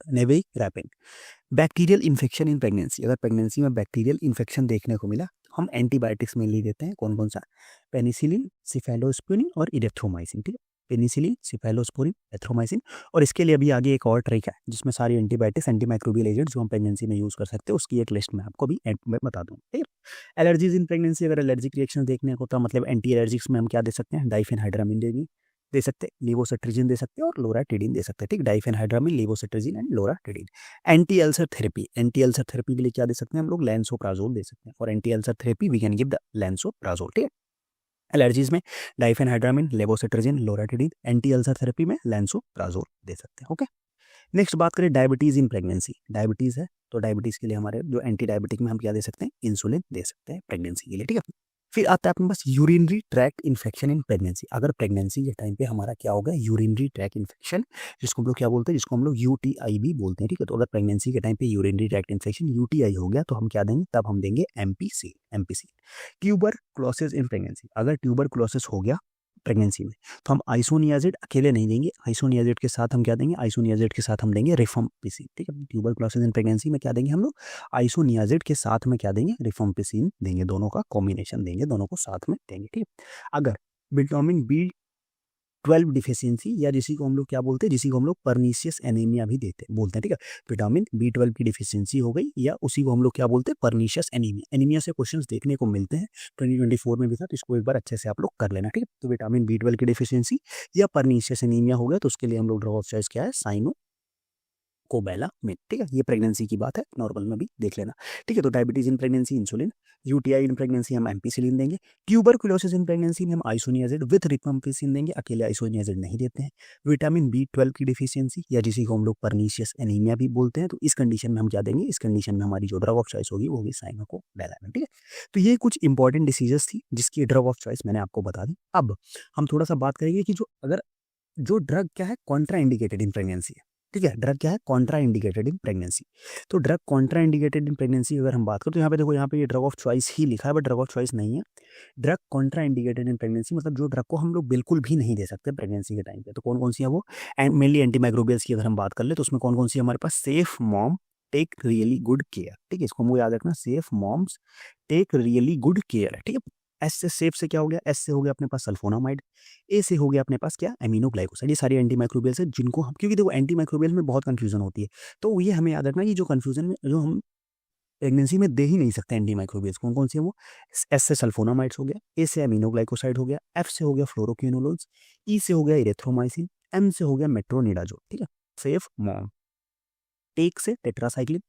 Speaker 1: नेविरापिन। बैक्टीरियल इन्फेक्शन इन प्रेगनेंसी, अगर प्रेगनेंसी में बैक्टीरियल इन्फेक्शन देखने को मिला हम एंटीबायोटिक्स में ले देते हैं, कौन कौन सा, पेनिसिलिन, सिफेलोस्पुरिन और इरेथ्रोमाइसिन, ठीक है। पेनिसिलिन, सिफेलोस्पुरिन, एथ्रोमाइसिन। और इसके लिए अभी आगे एक और ट्रिक है जिसमें सारी एंटीबायोटिक्स, एंटीमाइक्रोबियल एजेंट जो हम प्रेगनेंसी में यूज कर सकते हैं, उसकी एक लिस्ट में आपको भी एंड में बता दूँ, ठीक है। एलर्जीज इन प्रेगनेंसी, अगर एलर्जिक रिएक्शन देखने को तो मतलब एंटी एलर्जिक्स में हम क्या दे सकते हैं, डाइफेनहाइड्रामिन दे सकते हैं, लेवोसिट्रिजिन दे सकते हैं और लोराटिडिन दे सकते हैं, ठीक। Diphenhydramine, levocetirizine and loratadine. Anti ulcer therapy, anti ulcer therapy के लिए क्या दे सकते हैं हम लोग, लैंसोप्राजोल दे सकते हैं। और anti ulcer therapy we can give the lansoprazole, ठीक है। एलर्जीज में diphenhydramine, levocetirizine, loratadine. Anti ulcer therapy में लैंसोप्राजोल दे सकते हैं, ओके। नेक्स्ट बात करें डायबिटीज इन प्रेगनेंसी, डायबिटीज है तो डायबिटीज के लिए हमारे जो एंटी डायबिटिक में हम क्या दे सकते हैं, इंसुलिन दे सकते हैं प्रेगनेंसी के लिए, ठीक है। फिर आता है अपने पास urinary tract infection in pregnancy, अगर प्रेगनेंसी के टाइम पे हमारा क्या होगा, यूरिनरी ट्रैक्ट इन्फेक्शन, जिसको हम लोग क्या बोलते हैं, जिसको हम लोग UTI भी बोलते हैं, ठीक है। तो अगर प्रेगनेंसी के टाइम पे यूरिनरी ट्रैक्ट इन्फेक्शन UTI हो गया तो हम क्या देंगे, तब हम देंगे MPC। ट्यूबरक्लोसिस इन प्रेगनेंसी, अगर ट्यूबरक्लोसिस हो गया प्रेगनेंसी में तो हम आइसोनियाजिड अकेले नहीं देंगे, आइसोनियाजिड के साथ हम क्या देंगे, आइसोनियाजिड के साथ हम देंगे रिफम्पिसिन, ठीक है। ट्यूबरक्लोसिस इन प्रेगनेंसी में क्या देंगे हम लोग, आइसोनियाजिड के साथ में क्या देंगे, रिफम्पिसिन देंगे, दोनों का कॉम्बिनेशन देंगे, दोनों को साथ में देंगे, ठीक है। अगर विटामिन B12 डिफिशियंसी, या जिसी को हम लोग क्या बोलते हैं, जिसी को हम लोग परनीशियस एनीमिया भी बोलते हैं, ठीक है। विटामिन B12 की डिफिशियंसी हो गई, या उसी को हम लोग क्या बोलते हैं, परनीशियस एनीमिया। एनीमिया से क्वेश्चंस देखने को मिलते हैं, 2024 में भी था, तो इसको एक बार अच्छे से आप लोग कर लेना, ठीक है। तो विटामिन B12 की डिफिशियंसी या परनीशियस एनीमिया हो गया, तो उसके लिए हम लोग ड्रग ऑफ चॉइस क्या है, साइनो कोबैलामिन, ठीक है। ये प्रेगनेंसी की बात है, नॉर्मल में भी देख लेना, ठीक है। तो diabetes in pregnancy insulin, UTI in pregnancy हम एम्पिसिलिन देंगे, ट्यूबरकुलोसिस इन प्रेगनेंसी में हम आइसोनियाजिड विथ रिफम्पिसिन देंगे, अकेले आइसोनियाजिड नहीं देते हैं। विटामिन B12 की डिफिशियंसी, या जिसी को हम लोग परनीशियस एनीमिया भी बोलते हैं, तो इस कंडीशन में हम क्या देंगे, इस कंडीशन में हमारी जो ड्रग ऑफ चॉइस होगी वो होगी साइनोकोबैलामिन, ठीक है। तो ये कुछ इंपॉर्टेंट डिसीजेस थी जिसकी ड्रग ऑफ चॉइस मैंने आपको बता दी। अब हम थोड़ा सा बात करेंगे कि जो ड्रग क्या है, कॉन्ट्रा इंडिकेटेड इन प्रेगनेंसी है, ठीक है। ड्रग क्या है, कॉन्ट्रा इंडिकेटेड इन प्रेगनेंसी। तो drug Contra indicated in pregnancy अगर हम बात करें, तो यहाँ पे देखो, यहाँ पे ये ड्रग ऑफ चॉइस ही लिखा है, बट ड्रग ऑफ चॉइस नहीं है। Drug Contra indicated in pregnancy मतलब जो ड्रग को हम लोग बिल्कुल भी नहीं दे सकते प्रेगनेंसी के टाइम पे। तो कौन कौन सी है वो, एंड मेनली एंटीमाइक्रोबियल्स की अगर हम बात कर ले, तो उसमें कौन कौन सी हमारे पास, safe mom take really good care, ठीक है। इसको मुझे याद रखना, safe moms take really good care है, ठीक है। एस से सेफ से क्या हो गया, एस से हो गया अपने पास सल्फोनामाइड, ए से हो गया अपने पास क्या, एमिनोग्लाइकोसाइड। ये सारी एंटीमाइक्रोबियल्स है जिनको हम, क्योंकि देखो एंटीमाइक्रोबियल में बहुत कंफ्यूजन होती है, तो ये हमें याद रखना कि जो कंफ्यूजन में जो हम प्रेगनेंसी में दे ही नहीं सकते एंटीमाइक्रोबियल्स, कौन कौन सी है वो, एस से सल्फोनामाइड्स हो गया, ए से एमिनोग्लाइकोसाइड हो गया, एफ से हो गया फ्लोरोक्विनोलोन्स, ई से हो गया इरेथ्रोमाइसिन, एम से हो गया मेट्रोनिडाजोल, ठीक है। सेफ मॉम, टेक से टेट्रासाइक्लिन,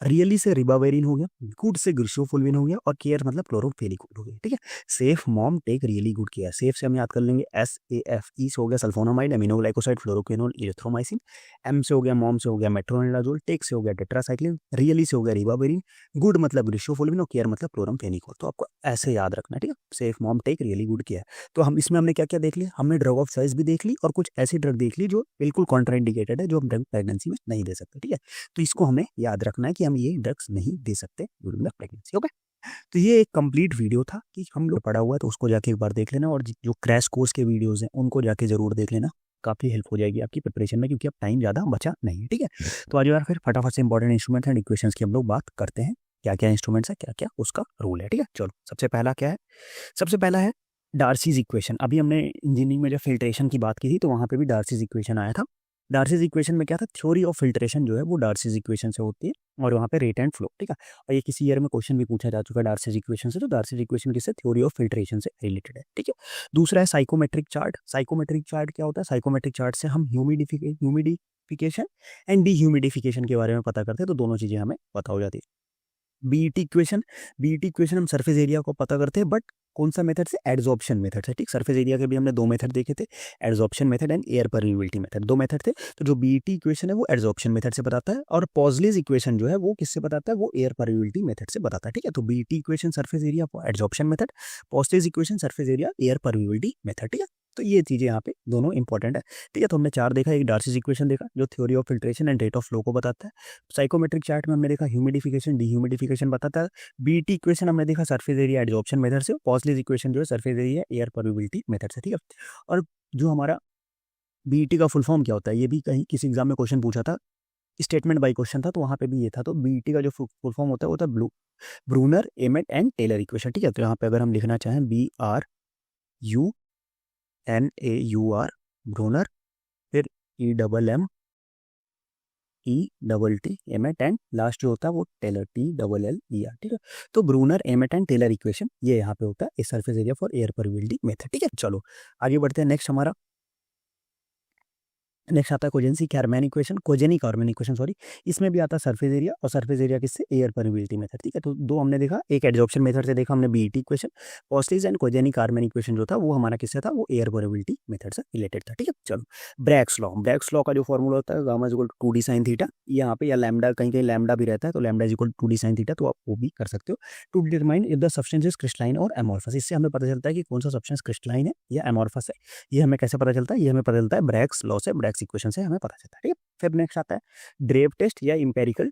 Speaker 1: रियली से रिबावेरिन हो गया, गुड से ग्रिशोफुल्विन हो गया, और केयर मतलब क्लोरोफेनिकोल हो गया, ठीक है। Safe mom take really good care, safe से हम याद कर लेंगे SAF, ई से हो गया सल्फोनामाइड, एमिनोग्लाइकोसाइड, फ्लोरोक्विनोल, इरिथ्रोमाइसिन, एम से हो गया मॉम से हो गया मेट्रोनिडाजोल, टेक से हो गया टेट्रासाइक्लिन, रियली से हो गया रिबावेरिन, गुड मतलब ग्रिशोफुल्विन, और केयर मतलब क्लोरोफेनिकोल। तो आपको ऐसे याद रखना है, ठीक है। Safe mom take really good care. तो हम इसमें हमने क्या क्या देख लिया, हमने ड्रग ऑफ चॉइस भी देख ली, और कुछ ऐसी ड्रग देख ली जो बिल्कुल कॉन्ट्राइंडिकेटेड है, जो हम ड्रग प्रेगनेंसी में नहीं दे सकते, ठीक है। तो इसको हमें याद रखना है कि हम ये ड्रग्स नहीं दे सकते ड्यूरिंग द प्रेगनेंसी, ओके। तो ये एक कंप्लीट वीडियो था कि हम लोग पढ़ा हुआ है, तो उसको जाके एक बार देख लेना, और जो क्रैश कोर्स के वीडियोस हैं उनको जाके जरूर देख लेना, काफ़ी हेल्प हो जाएगी आपकी प्रिपरेशन में, क्योंकि अब टाइम ज़्यादा बचा नहीं है, ठीक है। तो आज यार फिर फटाफट से इंपॉर्टेंट इंस्ट्रूमेंट्स एंड इक्वेशंस की हम लोग बात करते हैं, क्या क्या इंस्ट्रूमेंट्स है, क्या क्या उसका रूल है, ठीक है। चलो, सबसे पहला क्या है, सबसे पहला है डार्सीज इक्वेशन। अभी हमने इंजीनियरिंग में जब फिल्ट्रेशन की बात की थी, तो वहाँ पे भी डार्सीज इक्वेशन आया था। डार्सीज इक्वेशन में क्या था, थ्योरी ऑफ फिल्ट्रेशन जो है वो डार्सीज इक्वेशन से होती है, और वहाँ पे रेट एंड फ्लो, ठीक है। और ये किसी ईयर में क्वेश्चन भी पूछा जा चुका है डार्सीज इक्वेशन से, तो डार्सीज इक्वेशन किससे, थ्योरी ऑफ फिल्ट्रेशन से रिलेटेड है, ठीक है। दूसरा है साइकोमेट्रिक चार्ट। साइकोमेट्रिक चार्ट क्या होता है, साइकोमेट्रिक चार्ट से हम ह्यूमिडिफिकेशन एंड डी के बारे में पता करते हैं, तो दोनों चीज़ें हमें पता हो जाती है। बीईटी इक्वेशन हम सरफेस एरिया को पता करते हैं, बट कौन सा मेथड से, एड्सॉर्प्शन मेथड से, ठीक। सरफेस एरिया के भी हमने दो मेथड देखे थे, adsorption method and air permeability method, दो मेथड थे। तो जो बीईटी इक्वेशन है वो एड्सॉर्प्शन मेथड से बताता है, और पॉजलेज इक्वेशन जो है वो किससे बताता है, वो एयर परमिएबिलिटी मेथड से बताता है, ठीक है। तो BET equation surface area adsorption method, Poiseuille equation surface area air permeability method, ठीक है। तो ये चीज़ें यहाँ पे दोनों इंपॉर्टेंट है, ठीक है। तो हमने चार देखा, एक डार्सीज इक्वेशन देखा जो theory of filtration and rate of flow को बताता है। साइकोमेट्रिक चार्ट में हमने देखा ह्यूमिडिफिकेशन डीह्यूमिडिफिकेशन बताता है। बीटी इक्वेशन हमने देखा सरफेस एरिया एड्सॉर्प्शन मेथड से, पॉजलेज इक्वेशन जो है surface area air permeability method से, ठीक है। और जो हमारा बीईटी का फुल फॉर्म क्या होता है, ये भी कहीं किसी एग्जाम में क्वेश्चन पूछा था, स्टेटमेंट बाय क्वेश्चन था, तो वहाँ पे भी ये था। तो बीईटी का जो फुल फॉर्म होता है वो होता है Brunauer Emmett and Teller equation, ठीक है। तो यहाँ पे अगर हम लिखना चाहें BRUNAUR ब्रूनर, फिर EMMET एमेट, एंड लास्ट जो होता है वो टेलर TLLER, ठीक है। तो Brunauer Emmett and Teller equation ये यहाँ पे होता है, a surface area for air permeability method, ठीक है। चलो आगे बढ़ते हैं, नेक्स्ट आता है Kozeny Carman equation, Kozeny Carman equation sorry. इसमें भी आता है सरफेस एरिया, और सरफेस एरिया किससे, एयर परमिएबिलिटी मेथड, ठीक है। तो दो हमने देखा, एक एड्सॉर्प्शन मेथड से देखा हमने BET equation, पॉजलेज and कोजेनी Carman equation जो था वो हमारा किससे था, वो एयर परमिएबिलिटी मेथड से रिलेटेड था, ठीक है। चलो ब्रैग्स लॉ का जो फॉर्मूला होता है gamma is equal to 2d sin theta, यहाँ पे या लैम्डा, कहीं कहीं लैम्डा भी रहता है, तो lambda is equal to 2d sin theta, तो आप वो भी कर सकते हो, to determine if the substance is crystalline और एमॉर्फस। इससे हमें पता चलता है कि कौन सा सब्सटेंस क्रिस्टलाइन है या एमॉर्फस है। ये हमें कैसे पता चलता है, ये हमें पता चलता है ब्रैग्स लॉ से, ब्रैग्स इक्वेशन से हमें पता चलता है, ठीक है। फिर नेक्स्ट आता है ड्रेव टेस्ट या इंपेरिकल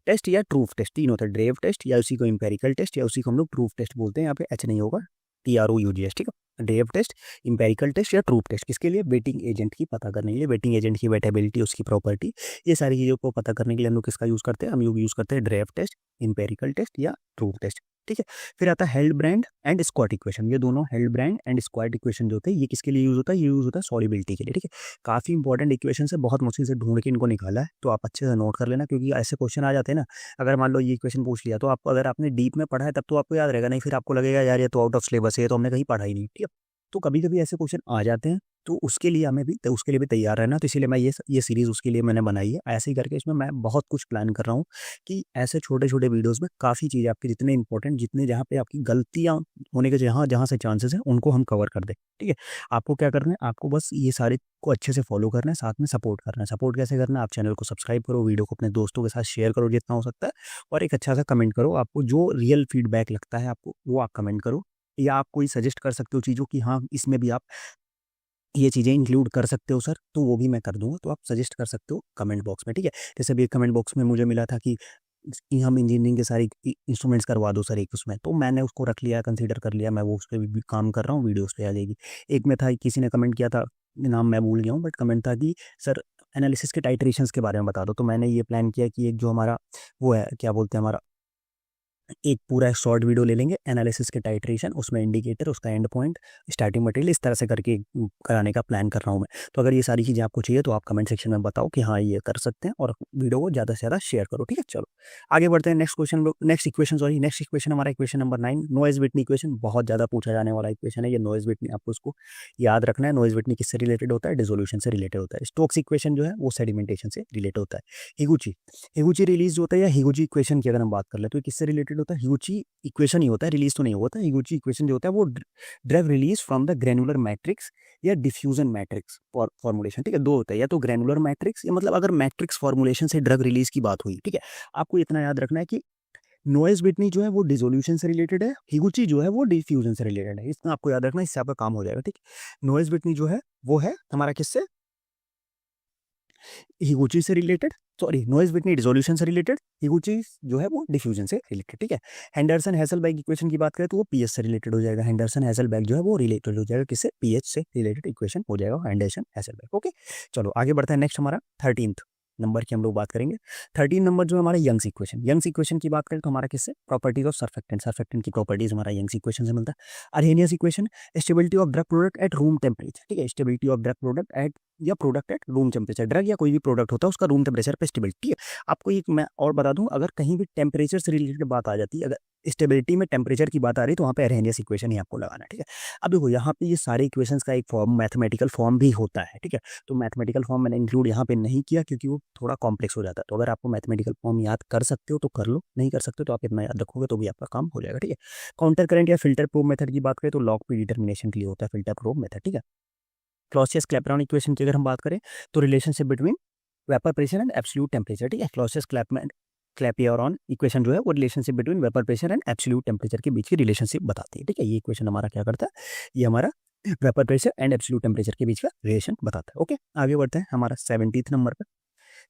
Speaker 1: टेस्ट या ट्रूफ टेस्ट, तीन होता है, ड्रेव टेस्ट या उसी को इंपेरिकल टेस्ट या उसी को हम लोग ट्रूफ टेस्ट बोलते हैं, यहाँ पे एच नहीं होगा, TROUGS, ठीक है। ड्रेव टेस्ट, इंपेरिकल टेस्ट या ट्रूफ टेस्ट, किसके लिए, वेटिंग एजेंट की पता करने के लिए, वेटिंग एजेंट की वेटेबिलिटी, उसकी प्रॉपर्टी, ये सारी चीज़ों को पता करने के लिए हम लोग किसका यूज़ करते हैं, हम यूज़ करते हैं ड्रेव टेस्ट, इंपेरिकल टेस्ट या ट्रूफ टेस्ट, ठीक है। फिर आता है हेल्डब्रांड एंड स्क्वाट इक्वेशन। ये दोनों हेल्डब्रांड एंड स्क्वाट इक्वेशन जो होते हैं ये किसके लिए यूज होता है, ये यूज होता है सॉल्युबिलिटी के लिए, ठीक है। काफ़ी इंपॉर्टेंट इक्वेशन है, बहुत मुश्किल से ढूंढ के इनको निकाला है, तो आप अच्छे से नोट कर लेना, क्योंकि ऐसे क्वेश्चन आ जाते हैं ना। अगर मान लो ये इक्वेशन पूछ लिया, तो आपको अगर आपने डीप में पढ़ा है तब तो आपको याद रहेगा, नहीं फिर आपको लगेगा यार ये तो आउट ऑफ सिलेबस है, ये तो हमने कहीं पढ़ा ही नहीं, ठीक है। तो कभी कभी ऐसे क्वेश्चन आ जाते हैं, तो उसके लिए भी तैयार रहना। तो इसीलिए मैं ये सीरीज़ उसके लिए मैंने बनाई है। ऐसे ही करके इसमें मैं बहुत कुछ प्लान कर रहा हूँ कि ऐसे छोटे-छोटे वीडियोज़ में काफ़ी चीज़ें आपकी जितने इंपॉर्टेंट, जितने जहाँ पे आपकी गलतियाँ होने के जहाँ जहाँ से चांसेस हैं, उनको हम कवर कर दें, ठीक है। आपको क्या करना है, आपको बस ये सारे को अच्छे से फॉलो करना है, साथ में सपोर्ट करना है। सपोर्ट कैसे करना है, आप चैनल को सब्सक्राइब करो, वीडियो को अपने दोस्तों के साथ शेयर करो जितना हो सकता है, और एक अच्छा सा कमेंट करो। आपको जो रियल फीडबैक लगता है आपको, वो आप कमेंट करो, या आप कोई सजेस्ट कर सकते हो चीज़ों की, हाँ, इसमें भी आप ये चीज़ें इंक्लूड कर सकते हो सर, तो वो भी मैं कर दूँगा। तो आप सजेस्ट कर सकते हो कमेंट बॉक्स में, ठीक है। जैसे अभी कमेंट बॉक्स में मुझे मिला था कि हम इंजीनियरिंग के सारे इंस्ट्रूमेंट्स करवा दो सर एक उसमें, तो मैंने उसको रख लिया, कंसीडर कर लिया, मैं वो उस पे भी काम कर रहा हूँ, वीडियो उस पे आ जाएगी। एक में था, किसी ने कमेंट किया था, नाम मैं भूल गया हूँ, बट कमेंट था कि सर एनालिसिस के टाइट्रेशंस के बारे में बता दो। तो मैंने ये प्लान किया कि एक जो हमारा वो है, क्या बोलते हैं, हमारा एक पूरा शॉर्ट वीडियो ले लेंगे एनालिसिस के टाइट्रेशन, उसमें इंडिकेटर, उसका एंड पॉइंट, स्टार्टिंग मटेरियल, इस तरह से करके कराने का प्लान कर रहा हूँ मैं। तो अगर ये सारी चीज़ें आपको चाहिए तो आप कमेंट सेक्शन में बताओ कि हाँ ये कर सकते हैं, और वीडियो को ज़्यादा से ज़्यादा शेयर करो, ठीक है। चलो आगे बढ़ते हैं। नेक्स्ट इक्वेशन हमारा equation number 9, noise Whitney equation. बहुत ज़्यादा पूछा जाने वाला इक्वेशन है ये नॉइज विटनी, आपको उसको याद रखना है। नॉइज विटनी किससे रिलेटेड होता है, डिसोल्यूशन से रिलेटेड होता है। स्टोक्स इक्वेशन जो है वो सेडिमेंटेशन से रिलेटेड होता है। हिगुची हिगुची रिलीज जो होता है, या हिगुची इक्वेशन की अगर हम बात कर ले तो ये किससे रिलेटेड होता है, हिगुची इक्वेशन ही होता है, रिलीज तो नहीं होता। हिगुची इक्वेशन जो होता है वो drug release from the granular matrix या डिफ्यूजन मैट्रिक्स फॉर्मुलेशन, ठीक है। दो होता है, या तो ग्रेनुलर मैट्रिक्स, या मतलब अगर मैट्रिक्स फॉर्मुलेशन से ड्रग रिलीज की बात हुई, ठीक है। आपको इतना याद रखना है कि नॉइज विटनी जो है वो डिसोल्यूशन से रिलेटेड है, हिगुची जो है वो डिफ्यूजन से रिलेटेड है। इतना आपको याद रखना है, इससे आपका काम हो जाएगा, ठीक है। नॉइज विटनी जो है वो है हमारा किससे, हिगुची से related, sorry noise Whitney dissolution से रिलेटेड, हिगुची जो है वो डिफ्यूजन से रिलेटेड, ठीक है। हेंडरसन हेजलबर्ग इक्वेशन की बात करें तो वो पीएच से रिलेटेड हो जाएगा। हेंडरसन हेजलबर्ग जो है वो रिलेटेड हो जाएगा किससे, पीएच से रिलेटेड इक्वेशन हो जाएगा हेंडरसन हेजलबर्ग, ओके। चलो आगे बढ़ते हैं। नेक्स्ट हमारा 13th नंबर की हम लोग बात करेंगे। 13 नंबर जो हमारा यंग्स इक्वेशन की बात करें तो हमारा किससे, प्रॉपर्टीज ऑफ सर्फेक्टेंट की प्रॉपर्टीज हमारा यंग्स इक्वेशन से मिलता है। Arrhenius equation, stability of drug product at room temperature, ठीक है। Stability of drug product at या product at room temperature, drug या कोई भी प्रोडक्ट होता है उसका रूम टेम्परेचर पे स्टेबिलिटी है। आपको एक मैं और बता दूं, अगर कहीं भी टेम्परेचर से रिलेटेड बात आ जाती है, अगर स्टेबिलिटी में टेम्परेचर की बात आ रही है, तो वहाँ पे अर्हेनियस इक्वेशन ही आपको लगाना है, ठीक है। अब देखो यहाँ पे ये सारे इक्वेशंस का एक फॉर्म, मैथमेटिकल फॉर्म भी होता है, ठीक है। तो मैथमेटिकल फॉर्म मैंने इंक्लूड यहाँ पे नहीं किया क्योंकि वो थोड़ा कॉम्प्लेक्स हो जाता है। तो अगर आपको मैथमेटिकल फॉर्म याद कर सकते हो तो कर लो, नहीं कर सकते हो तो आप इतना याद रखोगे तो भी आपका काम हो जाएगा, ठीक है। काउंटर करंट या फिल्टर प्रूफ मेथड की बात करें तो लॉग पी डिटर्मिनेशन के लिए होता है फिल्टर प्रूफ मेथड, ठीक है। क्लॉसियस क्लैपेरॉन इक्वेशन की अगर हम बात करें तो relationship between vapour pressure and absolute temperature, ठीक है। क्लॉसियस क्लैपियरॉन इक्वेशन जो है वो relationship between vapour pressure and absolute temperature के बीच की रिलेशनशिप बताती है, ठीक है। ये इक्वेशन हमारा क्या करता है, ये हमारा vapour pressure and absolute temperature के बीच का रिलेशन बताता है, ओके। आगे बढ़ते हैं हमारा 17th नंबर पर।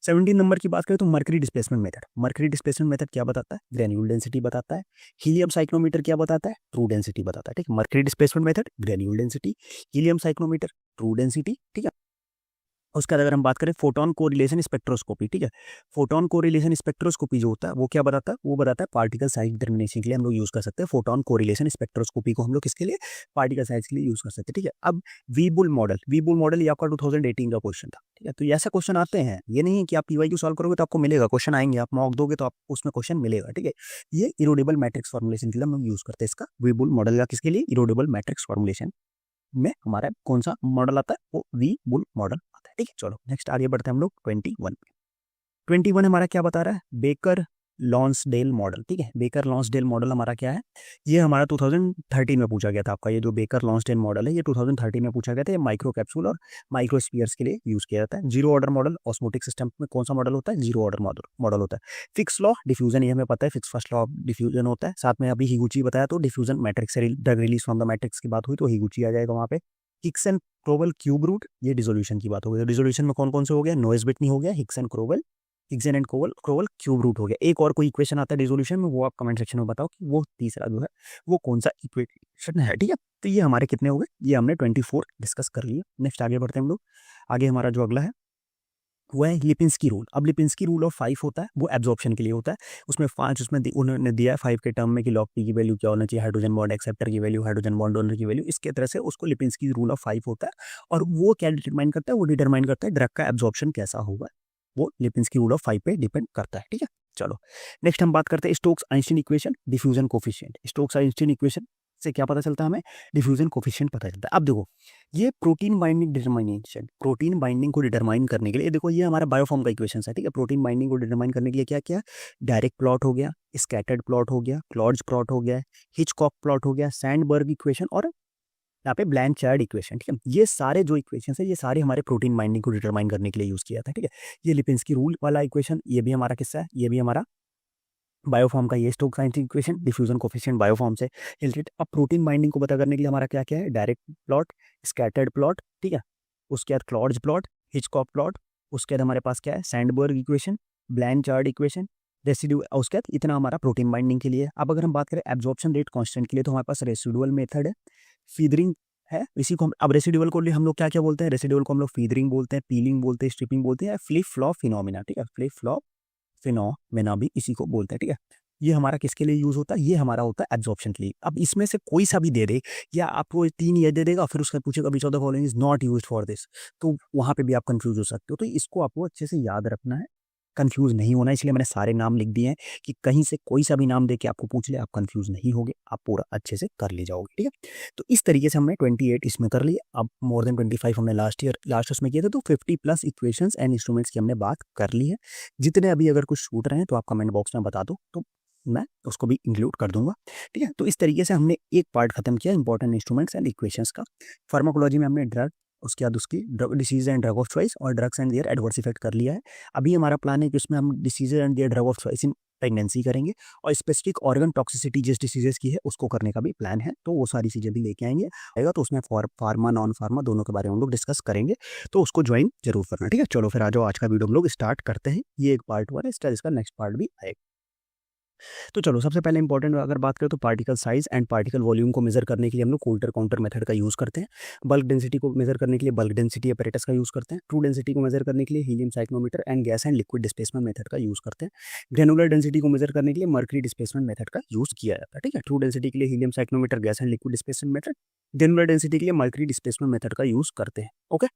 Speaker 1: 17 नंबर की बात करें तो mercury displacement method. Mercury displacement method क्या बताता है, ग्रेन्यूल डेंसिटी बताता है। हीलियम साइक्लोमीटर क्या बताता है, ट्रू डेंसिटी बताता है, ठीक है। Mercury displacement method, granule density, helium साइक्लोमीटर, true density, ठीक है। उसके बाद अगर हम बात करें फोटोन कोरिलेशन स्पेक्ट्रोस्कोपी, ठीक है। फोटोन कोरिलेशन स्पेक्ट्रोस्कोपी जो होता है वो क्या बताता है, वो बताता है पार्टिकल साइज डिटर्मिनेशन के लिए हम लोग यूज कर सकते हैं। फोटोन कोरिलेशन स्पेक्ट्रोस्कोपी को हम लोग किसके लिए, पार्टिकल साइज के लिए यूज कर सकते हैं, ठीक है। अब वी बुल ये आपका 2018 का क्वेश्चन था, ठीक है। तो ऐसे क्वेश्चन आते हैं, ये नहीं है कि आप पीवाईक्यू सॉल्व करोगे तो आपको मिलेगा, क्वेश्चन आएंगे, आप मॉक दोगे तो आप उसमें क्वेश्चन मिलेगा, ठीक है। ये इरोडेबल मैट्रिक्स फॉर्मुलेशन के लिए हम लोग यूज करते हैं इसका। वी बुल मॉडल का किसके लिए, इरोडेबल मैट्रिक्स फॉर्मुलेशन में हमारा कौन सा मॉडल आता है, वो वी बुल मॉडल आता है, ठीक है। चलो नेक्स्ट आगे बढ़ते हैं हम लोग 21 पे। 21 हमारा क्या बता रहा है, बेकर लॉन्सडेल मॉडल, ठीक है। बेकर लॉन्सडेल मॉडल हमारा क्या है, ये हमारा 2013 में पूछा गया था आपका। ये जो बेकर लॉन्सडेल मॉडल है ये 2013 में पूछा गया था। ये माइक्रो कैप्सूल और माइक्रोस्फीयर्स के लिए यूज किया जाता है। Zero order model osmotic system में कौन सा मॉडल होता है, जीरो ऑर्डर मॉडल होता है। फिक्स लॉ डिफ्यूजन, ये हमें पता है, fix first law of diffusion होता है। साथ में अभी हिगुची बताया तो डिफ्यूजन मैट्रिक्स से drug release from the matrix की बात हुई तो हिगुची आ जाएगा वहाँ पे। हिक्स एंड क्रोवल क्यूब रूट, ये डिसोल्यूशन की बात हो गई। तो डिसोल्यूशन में कौन कौन से हो गया, नॉइज बिटनी हो गया, हिक्स एंड क्रोवल क्यूब रूट हो गया। एक और कोई इक्वेशन आता है डिसोल्यूशन में, वो आप कमेंट सेक्शन में बताओ कि वो तीसरा जो है वो कौन सा इक्वेशन है, ठीक है। तो ये हमारे कितने हो गए, ये हमने 24 डिस्कस कर लिए। नेक्स्ट आगे बढ़ते हैं हम लोग। आगे हमारा जो अगला है वो है लिपिंस्की रूल। अब लिपिंस्की रूल ऑफ 5 होता है, वो एब्जॉर्प्शन के लिए होता है। उसमें 5 उसमें उन्होंने दिया है 5 के टर्म में कि लॉग पी की वैल्यू क्या होना चाहिए, हाइड्रोजन बॉन्ड एक्सेप्टर की वैल्यू, हाइड्रोजन बॉन्ड डोनर की वैल्यू, इसके तरह से उसको लिपिंस्की रूल ऑफ 5 होता है। और वो क्या डिटरमाइन करता है, वो डिटरमाइन करता है ड्रग का एब्जॉर्प्शन कैसा होगा, वो लिपिंस्की रूल ऑफ 5 पे डिपेंड करता है। ठीक है, चलो नेक्स्ट हम बात करते हैं Stokes Einstein equation, diffusion coefficient. Stokes Einstein equation से क्या पता चलता है हमें, डिफ्यूजन कोफिशिएंट पता चलता है। अब देखो ये protein binding determination, protein binding को डिटरमाइन करने के लिए देखो ये हमारा बायोफॉर्म का इक्वेशन है। ठीक है, प्रोटीन बाइंडिंग को डिटरमाइन करने के लिए क्या क्या, डायरेक्ट प्लॉट हो गया, स्कैटर्ड प्लॉट हो गया, क्लॉड्स प्लॉट हो गया, हिचकॉक प्लॉट हो गया, सैंडबर्ग इक्वेशन और यहाँ पे ब्लैंचार्ड इक्वेशन। ठीक है, ये सारे जो इक्वेशन है ये सारे हमारे प्रोटीन बाइंडिंग को डिटरमाइन करने के लिए यूज किया था। ठीक है, ये लिपिंस्की रूल वाला इक्वेशन, ये भी हमारा किस्सा है, ये भी हमारा बायोफॉर्म का, ये Stokes Einstein equation, diffusion coefficient biopharm से रिलेटेड। अब प्रोटीन बाइंडिंग को पता करने के लिए हमारा क्या क्या है, डायरेक्ट प्लॉट, स्कैटर्ड प्लॉट, ठीक है, उसके बाद क्लॉड्स प्लॉट, हिचकॉक प्लॉट, उसके बाद हमारे पास क्या है, सैंडबर्ग इक्वेशन, ब्लैंचार्ड इक्वेशन, रेसिड्यू, उसके बाद इतना हमारा प्रोटीन बाइंडिंग के लिए। अब अगर हम बात करें एब्जॉर्प्शन रेट कांस्टेंट के लिए तो हमारे पास रेसिडुअल मेथड है, फीदरिंग है, इसी को अब रेसिडुअल को हम लोग क्या क्या बोलते हैं, रेसिडुअल को हम लोग फीदरिंग बोलते हैं, पीलिंग बोलते हैं, स्ट्रिपिंग बोलते हैं, फ्लिप फ्लॉप फिनोमिना। ठीक है, फ्लिप फ्लॉप फिनोमिना भी इसी को बोलते हैं। ठीक है, ये हमारा किसके लिए यूज होता है, ये हमारा होता है एब्जॉर्प्शन के लिए। अब इसमें से कोई सा भी दे दे या आपको 3 ये दे देगा फिर उसका पूछेगा which of the following is not used for this, तो वहां पे भी आप कंफ्यूज हो सकते हो। तो इसको आपको अच्छे से याद रखना है, कंफ्यूज नहीं होना, इसलिए मैंने सारे नाम लिख दिए हैं कि कहीं से कोई सा भी नाम दे के आपको पूछ ले आप कंफ्यूज नहीं होगे, आप पूरा अच्छे से कर ले जाओगे। ठीक है, तो इस तरीके से हमने 28 इसमें कर लिए। अब मोर देन 25 हमने लास्ट उसमें किया था, तो 50+ इक्वेशंस एंड इंस्ट्रूमेंट्स की हमने बात कर ली है। जितने अभी अगर कुछ छूट रहे हैं तो आप कमेंट बॉक्स में बता दो, तो मैं उसको भी इंक्लूड कर दूंगा। ठीक है, तो इस तरीके से हमने एक पार्ट खत्म किया इंपॉर्टेंट इंस्ट्रूमेंट्स एंड इक्वेशंस का। फार्माकोलॉजी में हमने ड्रग, उसके बाद उसकी drug disease and drug of choice और drugs and their adverse effect कर लिया है। अभी हमारा प्लान है कि उसमें हम disease and their drug of choice in pregnancy करेंगे और स्पेसिफिक ऑर्गन टॉक्सिसिटी जिस डिसीजेस की है उसको करने का भी प्लान है, तो वो सारी चीज़ें भी लेके आएंगे आएगा। तो उसमें फार्मा नॉन फार्मा दोनों के बारे में हम लोग डिस्कस करेंगे, तो उसको ज्वाइन जरूर करना। ठीक है, चलो फिर आ जाओ, आज का वीडियो हम लोग स्टार्ट करते हैं। ये एक पार्ट 1 है, इसका नेक्स्ट पार्ट भी आएगा। तो चलो सबसे पहले इंपॉर्टेंट अगर बात करें तो particle size and particle volume को मेजर करने के लिए हम लोग कोल्टर काउंटर मेथड का यूज करते हैं। बल्क डेंसिटी को मेजर करने के लिए बल्क डेंसिटी अपैरेटस का यूज करते हैं। ट्रू डेंसिटी को मेजर करने के लिए helium साइक्लोमीटर and gas and liquid displacement method का यूज करते हैं। ग्रेनुलर डेंसिटी को मेजर करने के लिए मर्करी डिस्प्लेसमेंट मेथड का यूज किया जाता है। ठीक है, ट्रू डेंसिटी के लिए helium साइक्लोमीटर, gas and liquid displacement method, granular density के लिए मर्करी डिस्प्लेसमेंट मेथड का यूज करते हैं। ओके,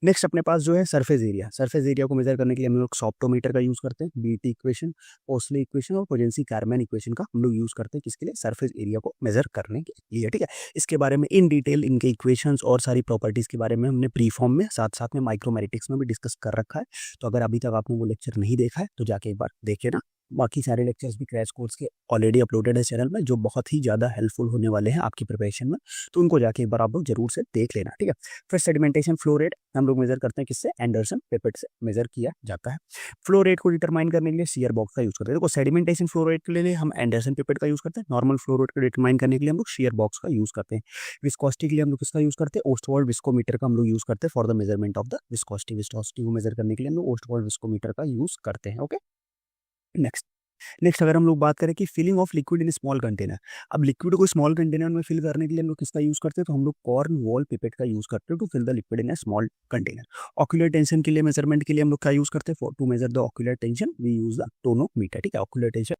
Speaker 1: नेक्स्ट अपने पास जो है सरफेस एरिया, सरफेस एरिया को मेजर करने के लिए हम लोग सॉफ्टोमीटर का यूज करते हैं। बीटी इक्वेशन, ओस्ले इक्वेशन और पोजेंसी कार्मैन इक्वेशन का हम लोग यूज करते हैं किसके लिए, सरफेस एरिया को मेजर करने के लिए। ठीक है, इसके बारे में इन डिटेल इनके इक्वेशंस और सारी प्रॉपर्टीज के बारे में हमने प्री फॉर्म में साथ साथ में माइक्रोमेटिक्स में भी डिस्कस कर रखा है। तो अगर अभी तक आपने वो लेक्चर नहीं देखा है तो जाके एक बार देखे ना। बाकी सारे लेक्चर्स भी क्रैश कोर्स के ऑलरेडी अपलोडेड है चैनल में, जो बहुत ही ज़्यादा हेल्पफुल होने वाले हैं आपकी प्रिपरेशन में, तो उनको जाके एक बार आप लोग जरूर से देख लेना। ठीक है, फिर सेडिमेंटेशन फ्लो रेट हम लोग मेजर करते हैं किससे, एंडरसन पिपेट से मेजर किया जाता है। फ्लो रेट को डिटरमाइन करने के लिए शियर बॉक्स का यूज करते हैं। देखो सेडिमेंटेशन फ्लो रेट के लिए हम एंडरसन पिपेट का यूज करते हैं। नॉर्मल फ्लो रेट को डिटरमाइन करने के लिए हम लोग शियर बॉक्स का यूज करते हैं। विस्कोसिटी के लिए हम लोग किसका यूज करते हैं, ओस्टवाल्ड विस्कोमीटर का हम लोग यूज करते हैं for the measurement of the viscosity. Viscosity को मेजर करने के लिए हम लोग ओस्टवाल्ड विस्कोमीटर का यूज करते हैं। ओके, नेक्स्ट अगर हम लोग बात करें कि filling of liquid in small container, अब लिक्विड को स्मॉल कंटेनर में फिल करने के लिए हम लोग किसका यूज करते हैं, तो हम लोग कॉर्न वॉल पिपेट का यूज करते हैं to fill the liquid in a small container. Ocular tension के लिए मेजरमेंट के लिए हम लोग क्या यूज करते हैं, to measure the ocular tension we use the tonometer. ठीक है, ऑक्यूलर टेंशन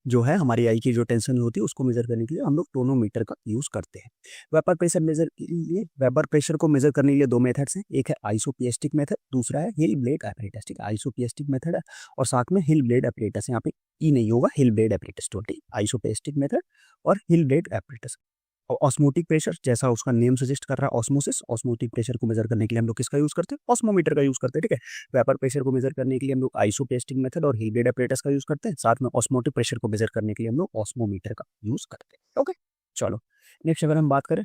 Speaker 1: जो है हमारी आई की जो टेंशन होती है उसको मेजर करने के लिए हम लोग टोनोमीटर का यूज करते हैं। वेपर प्रेशर मेजर के लिए, वेपर प्रेशर को मेजर करने के लिए 2 मेथड्स हैं, एक है आइसोपिएस्टिक मेथड, दूसरा है हिल ब्लेड एपरेटस। ठीक है, आइसोपिएस्टिक मेथड है और साथ में हिल ब्लेड एपरेटस, यहाँ पे ई नहीं होगा, हिल ब्लेड एपरेटस टोटली, आइसोपिएस्टिक मेथड और हिल ब्लेड एपरेटस। और ऑस्मोटिक प्रेशर, जैसा उसका नेम सजेस्ट कर रहा है ऑस्मोसिस, ऑस्मोटिक प्रेशर को मेजर करने के लिए हम लोग किसका यूज करते हैं, ऑस्मोमीटर का यूज करते हैं। ठीक है, वेपर प्रेशर को मेजर करने के लिए हम लोग आइसोपेस्टिक मेथड और हिल ब्लेड एपरेटस का यूज करते हैं, साथ में ऑस्मोटिक प्रेशर को मेजर करने के लिए हम लोग ऑस्मोमीटर का यूज करते हैं। ओके, चलो नेक्स्ट अगर हम बात करें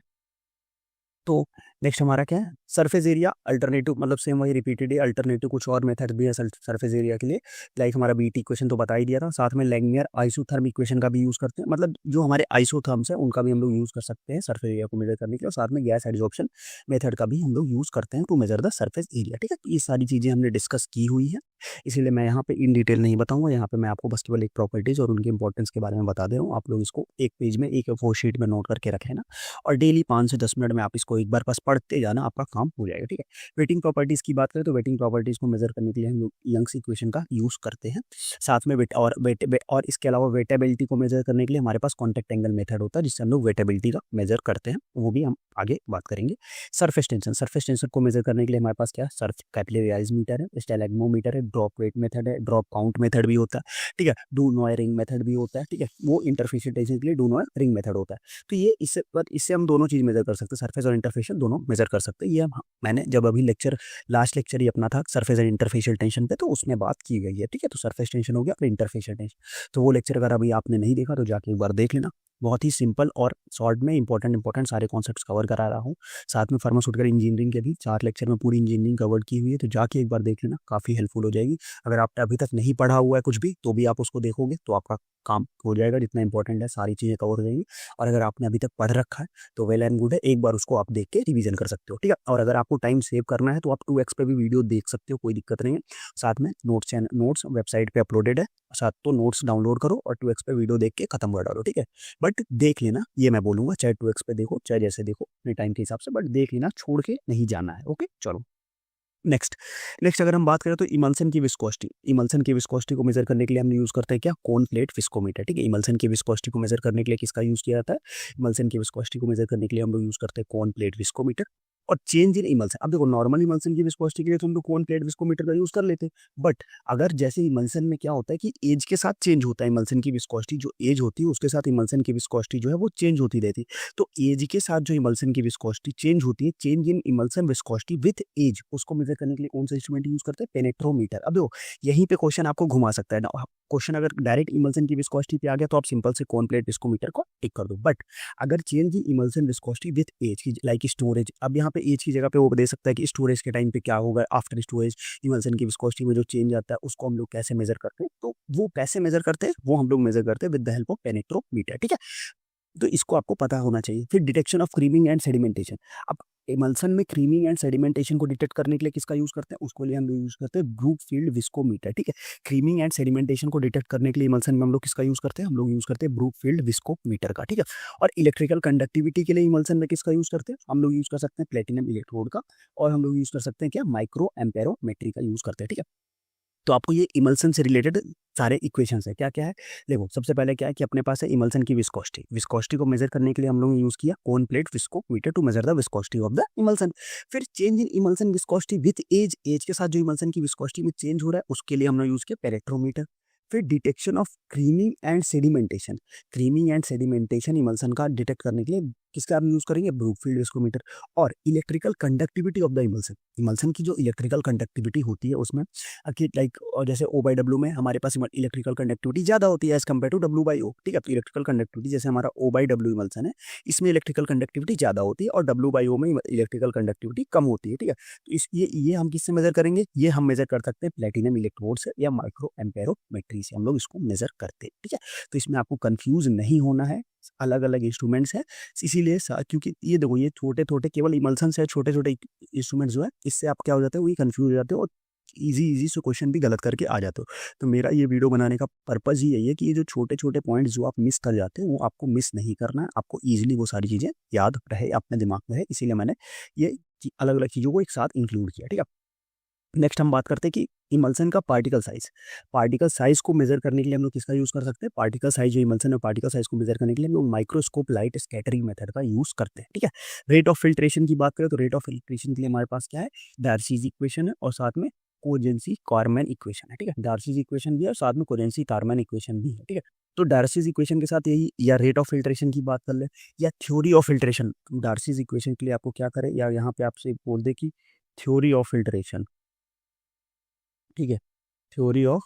Speaker 1: तो नेक्स्ट हमारा क्या है, सरफेस एरिया अल्टरनेटिव, मतलब सेम वही रिपीटेड है, अल्टरनेटिव कुछ और मेथड भी है सरफेस एरिया के लिए। लाइक हमारा बीटी इक्वेशन तो बता ही दिया था, साथ में लैंगनियर आइसोथर्म इक्वेशन का भी यूज करते हैं, मतलब जो हमारे आइसोथर्म्स है उनका भी हम लोग यूज कर सकते हैं सरफेस एरिया को मेजर करने के लिए, और साथ में गैस एडजॉर्प्शन मेथड का भी हम लोग यूज करते हैं to measure the surface area. ठीक है, तो ये सारी चीजें हमने डिस्कस की हुई है, इसीलिए मैं यहाँ पे इन डिटेल नहीं बताऊंगा। यहाँ पे मैं आपको बस केवल एक प्रॉपर्टीज और उनके इंपॉर्टेंस के बारे में बता दे रहा हूँ। आप लोग इसको एक पेज में, एक A4 शीट में नोट करके रखें ना, और डेली 5 से 10 मिनट में आप इसको एक बार बस पढ़ते जाना, आपका काम हो जाएगा, ठीक है। वेटिंग प्रॉपर्टीज़ की बात करें तो वेटिंग प्रॉपर्टीज़ को मेज़र करने के लिए हम लोग यंग्स इक्वेशन का यूज़ करते हैं। साथ में और इसके अलावा वेटेबिलिटी को मेज़र करने के लिए हमारे पास कॉन्टैक्ट एंगल मेथड होता है, जिससे हम लोग वेटेबिलिटी का मेज़र करते हैं, वो भी हम आगे बात करेंगे। सरफेस टेंशन को मेज़र करने के लिए हमारे पास क्या है, सर्फ कैपिलरी आइज मीटर है, स्टैलेग्मोमीटर है, ड्रॉप वेट मेथड है, ड्रॉप काउंट मेथड भी होता है, ठीक है, डू नॉय रिंग मेथड भी होता है, ठीक है, वो इंटरफेशियल टेंशन के लिए डू नॉय रिंग मेथड होता है। तो ये इससे हम दोनों चीज़ मेज़र कर सकते हैं, सरफेस और इंटरफेशियल दोनों मेज़र कर सकते हैं। ये मैंने जब अभी लास्ट लेक्चर ही अपना था सरफेस एंड इंटरफेशियल टेंशन पे, तो उसमें बात की गई है, ठीक है। तो सरफेस टेंशन हो गया, फिर इंटरफेशियल टेंशन, तो वो लेक्चर अगर अभी आपने नहीं देखा तो जाके एक बार देख लेना। बहुत ही सिंपल और शॉर्ट में इंपॉर्टेंट सारे कॉन्सेप्ट्स कवर करा रहा हूँ। साथ में फार्मास्यूटिकल इंजीनियरिंग के भी 4 लेक्चर में पूरी इंजीनियरिंग कवर की हुई है, तो जाके एक बार देख लेना, काफ़ी हेल्पफुल हो जाएगी। अगर आपने अभी तक नहीं पढ़ा हुआ है कुछ भी, तो भी आप उसको देखोगे तो आपका काम हो जाएगा, जितना इंपॉर्टेंट है सारी चीज़ें कवर हो जाएंगी। और अगर आपने अभी तक पढ़ रखा है तो वेल एंड गुड है, एक बार उसको आप देख के रिवीजन कर सकते हो, ठीक है। और अगर आपको टाइम सेव करना है तो आप 2x पे भी वीडियो देख सकते हो, कोई दिक्कत नहीं है। साथ में नोट्स वेबसाइट पे अपलोडेड है, साथ तो नोट्स डाउनलोड करो और 2x पे वीडियो देख के खत्म कर डालो, ठीक है। बट देख लेना, ये मैं बोलूँगा, चाहे 2x पे देखो चाहे जैसे देखो अपने टाइम के हिसाब से, बट देख लेना, छोड़ के नहीं जाना है, ओके। चलो नेक्स्ट अगर हम बात करें तो इमल्सन की विस्कोसिटी को मेजर करने के लिए हम यूज़ करते हैं क्या, कोन प्लेट विस्कोमीटर, ठीक है। इमल्सन की विस्कोसिटी को मेजर करने के लिए किसका यूज़ किया जाता है, इमल्सन की विस्कोसिटी को मेजर करने के लिए हम लोग यूज़ करते हैं कोन प्लेट विस्कोमीटर। और चेंज इन इमल्सन, अब देखो नॉर्मल इमल्सन की विस्कोसिटी के लिए तो हम लोग कोन प्लेट विस्कोमीटर का यूज़ कर लेते हैं, बट अगर जैसे इमल्सन में क्या होता है कि एज के साथ चेंज होता है, इमल्सन की विस्कोसिटी जो एज होती है उसके साथ इमल्सन की विस्कोसिटी जो है वो चेंज होती रहती है। तो एज के साथ जो इमल्सन की विस्कोसिटी चेंज होती है, change in emulsion viscosity with age, उसको मेजर करने के लिए कौन सा इंस्ट्रूमेंट यूज करते हैं, पेनेट्रोमीटर। अब देखो यहीं पे क्वेश्चन आपको घुमा सकता है ना, क्वेश्चन अगर डायरेक्ट इमल्सन की विस्कोसिटी पे आ गया तो आप सिंपल से कोन प्लेट विस्कोमीटर को टिक कर दो, बट अगर change in emulsion viscosity with age की, लाइक स्टोरेज, अब यहाँ पे एज की जगह पे वो दे सकता है कि स्टोरेज के टाइम पे क्या होगा, आफ्टर स्टोरेज इमल्सन की विस्कोसिटी में जो चेंज आता है उसको हम लोग कैसे मेजर करते हैं, तो वो कैसे मेजर करते हैं, वो हम लोग मेजर करते हैं विद द हेल्प ऑफ पेनेट्रोमीटर, ठीक है। तो इसको आपको पता होना चाहिए। फिर detection of creaming and sedimentation, अब इमल्सन में क्रीमिंग एंड सेडिमेंटेशन को डिटेक्ट करने के लिए किसका यूज करते हैं, उसको लिए हम लोग यूज करते हैं ब्रूकफील्ड विस्कोमीटर, ठीक है। क्रीमिंग एंड सेडिमेंटेशन को डिटेक्ट करने के लिए इमल्सन में हम लोग किसका यूज करते हैं, हम लोग यूज करते हैं ब्रूकफील्ड विस्कोमीटर का, ठीक है। और इलेक्ट्रिकल कंडक्टिविटी के लिए इमल्सन में किसका यूज करते हैं, हम लोग यूज कर सकते हैं प्लेटिनम इलेक्ट्रोड का, और हम लोग यूज कर सकते हैं क्या, माइक्रो एम्पेरोमेट्री का यूज करते हैं, ठीक है। तो आपको ये इमल्सन से रिलेटेड सारे इक्वेशंस है, क्या क्या है देखो। सबसे पहले क्या है कि अपने पास है इमल्सन की विस्कोसिटी को मेजर करने के लिए हम लोग यूज किया cone plate viscometer to measure the viscosity of the emulsion. फिर change in emulsion viscosity with age के साथ जो इमल्सन की विस्कोसिटी में चेंज हो रहा है उसके लिए हमने यूज किया पेरेक्ट्रोमीटर। फिर detection of creaming and sedimentation emulsion का डिटेक्ट करने के लिए किसका हम यूज करेंगे, ब्रूकफील्ड विस्कोमीटर। और electrical conductivity of the emulsion की जो इलेक्ट्रिकल कंडक्टिविटी होती है उसमें लाइक जैसे O/W में हमारे पास इलेक्ट्रिकल कंडक्टिविटी ज्यादा होती है एज कम्पेयर टू W/O, ठीक है। तो इलेक्ट्रिकल कंडक्टिविटी जैसे हमारा O/W इमल्सन है, इसमें इलेक्ट्रिकल कंडक्टिविटी ज्यादा होती है और W/O में इलेक्ट्रिकल कंडक्टिविटी कम होती है, ठीक है। तो ये हम किससे मेजर करेंगे, ये हम मेजर कर सकते हैं प्लेटिनम इलेक्ट्रोड से या माइक्रो एम्पेरोमेट्री से हम लोग इसको मेजर करते हैं, ठीक है। तो इसमें आपको कंफ्यूज नहीं होना है, अलग अलग इंस्ट्रूमेंट्स है, इसीलिए क्योंकि ये देखो ये छोटे केवल इमल्सन से छोटे इंस्ट्रूमेंट्स जो है, इससे आप क्या हो जाते हो, वही कंफ्यूज हो जाते हो और इजी से क्वेश्चन भी गलत करके आ जाते हो। तो मेरा ये वीडियो बनाने का पर्पज ही यही है कि ये जो छोटे पॉइंट्स जो आप मिस कर जाते हो वो आपको मिस नहीं करना है, आपको ईजिली वो सारी चीज़ें याद रहे, अपने दिमाग में रहे, इसीलिए मैंने ये अलग अलग चीज़ों को एक साथ इंक्लूड किया, ठीक है। नेक्स्ट हम बात करते हैं कि इमल्सन का पार्टिकल साइज को मेजर करने के लिए हम लोग किसका यूज कर सकते हैं, पार्टिकल साइज जो इमल्सन है पार्टिकल साइज को मेजर करने के लिए हम लोग माइक्रोस्कोप लाइट स्कैटरिंग मेथड का यूज करते हैं, ठीक है। रेट ऑफ फिल्ट्रेशन की बात करें तो रेट ऑफ फिल्ट्रेशन के लिए हमारे पास क्या है, डार्सीज इक्वेशन है और साथ में कोजेंसी कार्मैन इक्वेशन है, ठीक है। डार्सीज इक्वेशन भी है और साथ में कोजेंसी कार्मैन इक्वेशन भी है, ठीक है। तो डार्सीज इक्वेशन के साथ यही, या रेट ऑफ फिल्ट्रेशन की बात कर ले, या theory of filtration. Darcy's equation के लिए आपको क्या करें, या यहाँ पे आपसे बोल दे कि थ्योरी ऑफ फिल्ट्रेशन, ठीक है, थ्योरी ऑफ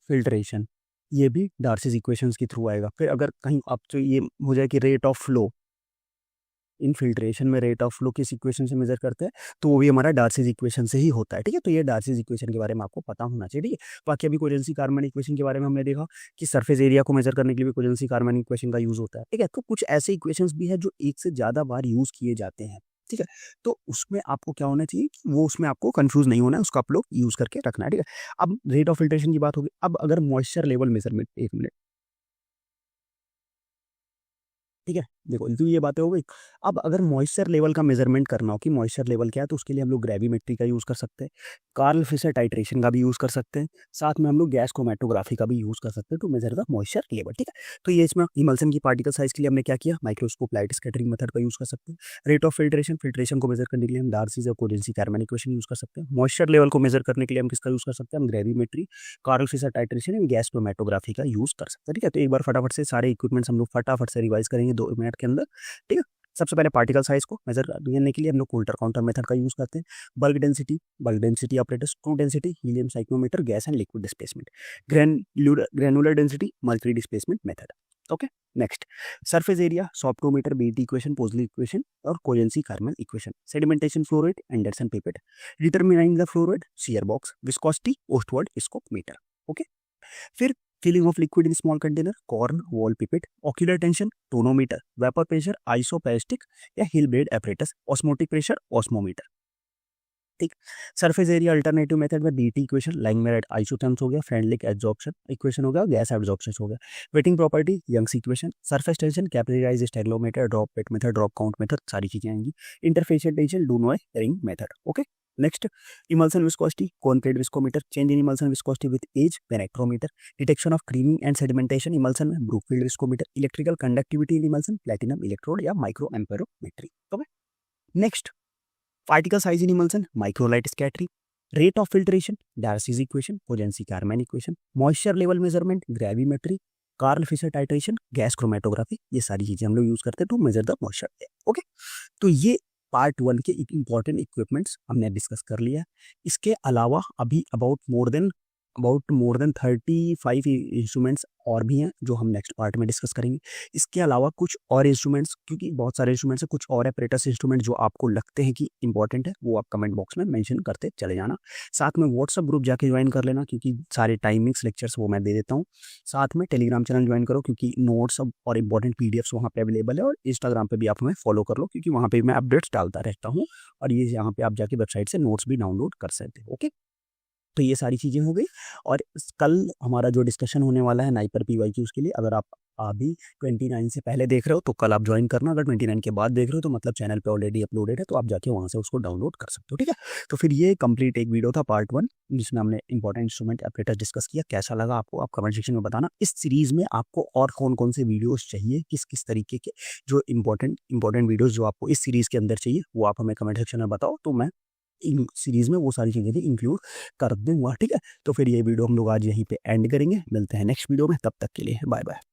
Speaker 1: फिल्ट्रेशन, ये भी डार्सीज इक्वेशंस के थ्रू आएगा। फिर अगर कहीं आप तो ये हो जाए कि rate of flow, in filtration में रेट ऑफ फ्लो किस इक्वेशन से मेजर करते हैं, तो वो भी हमारा डार्सीज इक्वेशन से ही होता है, ठीक है। तो ये डार्सीज इक्वेशन के बारे में आपको पता होना चाहिए, ठीक है। बाकी अभी कोजेंसी कार्मैन इक्वेशन के बारे में हमने देखा कि सरफेस एरिया को मेजर करने के लिए भी कोजेंसी कार्मैन इक्वेशन का यूज होता है, ठीक है। तो कुछ ऐसे इक्वेशंस भी है जो एक से ज्यादा बार यूज किए जाते हैं, ठीक है। तो उसमें आपको क्या होना चाहिए कि वो उसमें आपको कंफ्यूज नहीं होना है, उसको आप लोग यूज करके रखना है, ठीक है। अब रेट ऑफ फिल्ट्रेशन की बात होगी। अब अगर मॉइस्चर लेवल मेजरमेंट, एक मिनट, ठीक है, देखो तो ये बातें हो गई। अब अगर मॉइस्चर लेवल का मेजरमेंट करना हो कि मॉइस्चर लेवल क्या है, तो उसके लिए हम लोग ग्रेविमेट्री का यूज़ कर सकते हैं, कार्ल फिशर टाइट्रेशन का भी यूज़ कर सकते हैं, साथ में हम लोग गैस क्रोमेटोग्राफी का भी यूज़ कर सकते हैं to measure the moisture level. ठीक है, तो ये इसमें इमल्सन की पार्टिकल साइज के लिए हमने क्या किया, माइक्रोस्कोप लाइट स्कैटरिंग मेथड का यूज़ कर सकते हैं। रेट ऑफ फिल्ट्रेशन, फिल्ट्रेशन को मेजर करने के लिए हम डार्सीज और कोजेंसी कैरमैन इक्वेशन यूज़ कर सकते हैं। मॉइस्चर लेवल को मेजर करने के लिए हम किसका यूज़ कर सकते हैं, हम gravimetry, Karl Fischer titration and gas chromatography का यूज़ कर सकते हैं। ठीक है, तो एक बार फटाफट से सारे इक्विपमेंट्स हम लोग फटाफट से रिवाइज करेंगे 2 मिनट के अंदर। ठीक है, सबसे पहले पार्टिकल साइज को मेजर करने के लिए हम लोग कोल्टर काउंटर मेथड का यूज करते हैं। Bulk density operators, true density, helium pycnometer, gas and liquid displacement, granular density, mercury displacement method. Okay, next surface area, sorptometer, B T equation, Poiseuille equation और Kozeny Carman equation, sedimentation flow rate, Andreasen pipette, determining the flow rate, shear box, viscosity, Ostwald scope meter. Okay, फिर filling of liquid in small container, Cornwall pipette, ocular tension, tonometer, vapour pressure, isopiestic या Hill Baldes apparatus, osmotic pressure, osmometer. ठीक, surface area alternative method में BET equation, Langmuir isotherms हो गया, Freundlich absorption equation हो गया, gas absorption हो गया, wetting property, Young's equation, surface tension, capillary rise stalagmometer, drop weight method, drop count method, सारी चीजें आएंगी। Interfacial tension, Du Nouy ring method. Okay, next emulsion viscosity, concrete viscometer, change in emulsion viscosity with age, penetrometer, detection of creaming and sedimentation emulsion में Brookfield viscometer, electrical conductivity in emulsion, platinum electrode या micro amperometry. Okay, next particle size in emulsion, micro light scattering, rate of filtration, Darcy's equation, कोजेंसी Carman equation, moisture level measurement, gravimetry, Karl Fischer titration, gas chromatography, ये सारी चीजें हम लोग use करते हैं to measure the moisture. Okay, तो ये part 1 के इंपॉर्टेंट इक्विपमेंट्स हमने डिस्कस कर लिया। इसके अलावा अभी अबाउट मोर देन 35 इंस्ट्रूमेंट्स और भी हैं जो हम नेक्स्ट पार्ट में डिस्कस करेंगे। इसके अलावा कुछ और इंस्ट्रूमेंट्स, क्योंकि बहुत सारे इंस्ट्रूमेंट्स हैं, कुछ और एपरेटस इंस्ट्रूमेंट जो आपको लगते हैं कि इंपॉर्टेंट है, वो आप कमेंट बॉक्स में मेंशन करते चले जाना। साथ में व्हाट्सअप ग्रुप जाके ज्वाइन कर लेना, क्योंकि सारे टाइमिंग्स लेक्चर्स वो मैं दे देता हूँ। साथ में टेलीग्राम चैनल ज्वाइन करो, क्योंकि नोट्स और इंपॉर्टेंट पीडीएफ्स वहाँ पे अवेलेबल है, और इंस्टाग्राम पे भी आप हमें फॉलो कर लो, क्योंकि वहाँ पे मैं अपडेट्स डालता रहता हूँ, और ये यहाँ पे आप जाके वेबसाइट से नोट्स भी डाउनलोड कर सकते हो। ओके, तो ये सारी चीज़ें हो गई। और कल हमारा जो डिस्कशन होने वाला है नाइपर पीवाईक्यूज के लिए, अगर आप अभी 29 से पहले देख रहे हो तो कल आप ज्वाइन करना, अगर 29 के बाद देख रहे हो तो मतलब चैनल पे ऑलरेडी अपलोडेड है, तो आप जाके वहाँ से उसको डाउनलोड कर सकते हो। ठीक है, तो फिर ये कंप्लीट एक वीडियो था पार्ट 1, जिसमें हमने इंपॉर्टेंट इंस्ट्रूमेंट ऑपरेटर डिस्कस किया। कैसा लगा आपको, आप कमेंट सेक्शन में बताना। इस सीरीज में आपको और कौन कौन से वीडियोस चाहिए, किस किस तरीके के जो इंपॉर्टेंट वीडियोस जो आपको इस सीरीज के अंदर चाहिए, वो आप हमें कमेंट सेक्शन में बताओ, तो मैं इन सीरीज में वो सारी चीज़ें भी इंक्लूड कर दूंगा। ठीक है, तो फिर ये वीडियो हम लोग आज यहीं पे एंड करेंगे। मिलते हैं नेक्स्ट वीडियो में, तब तक के लिए बाय बाय।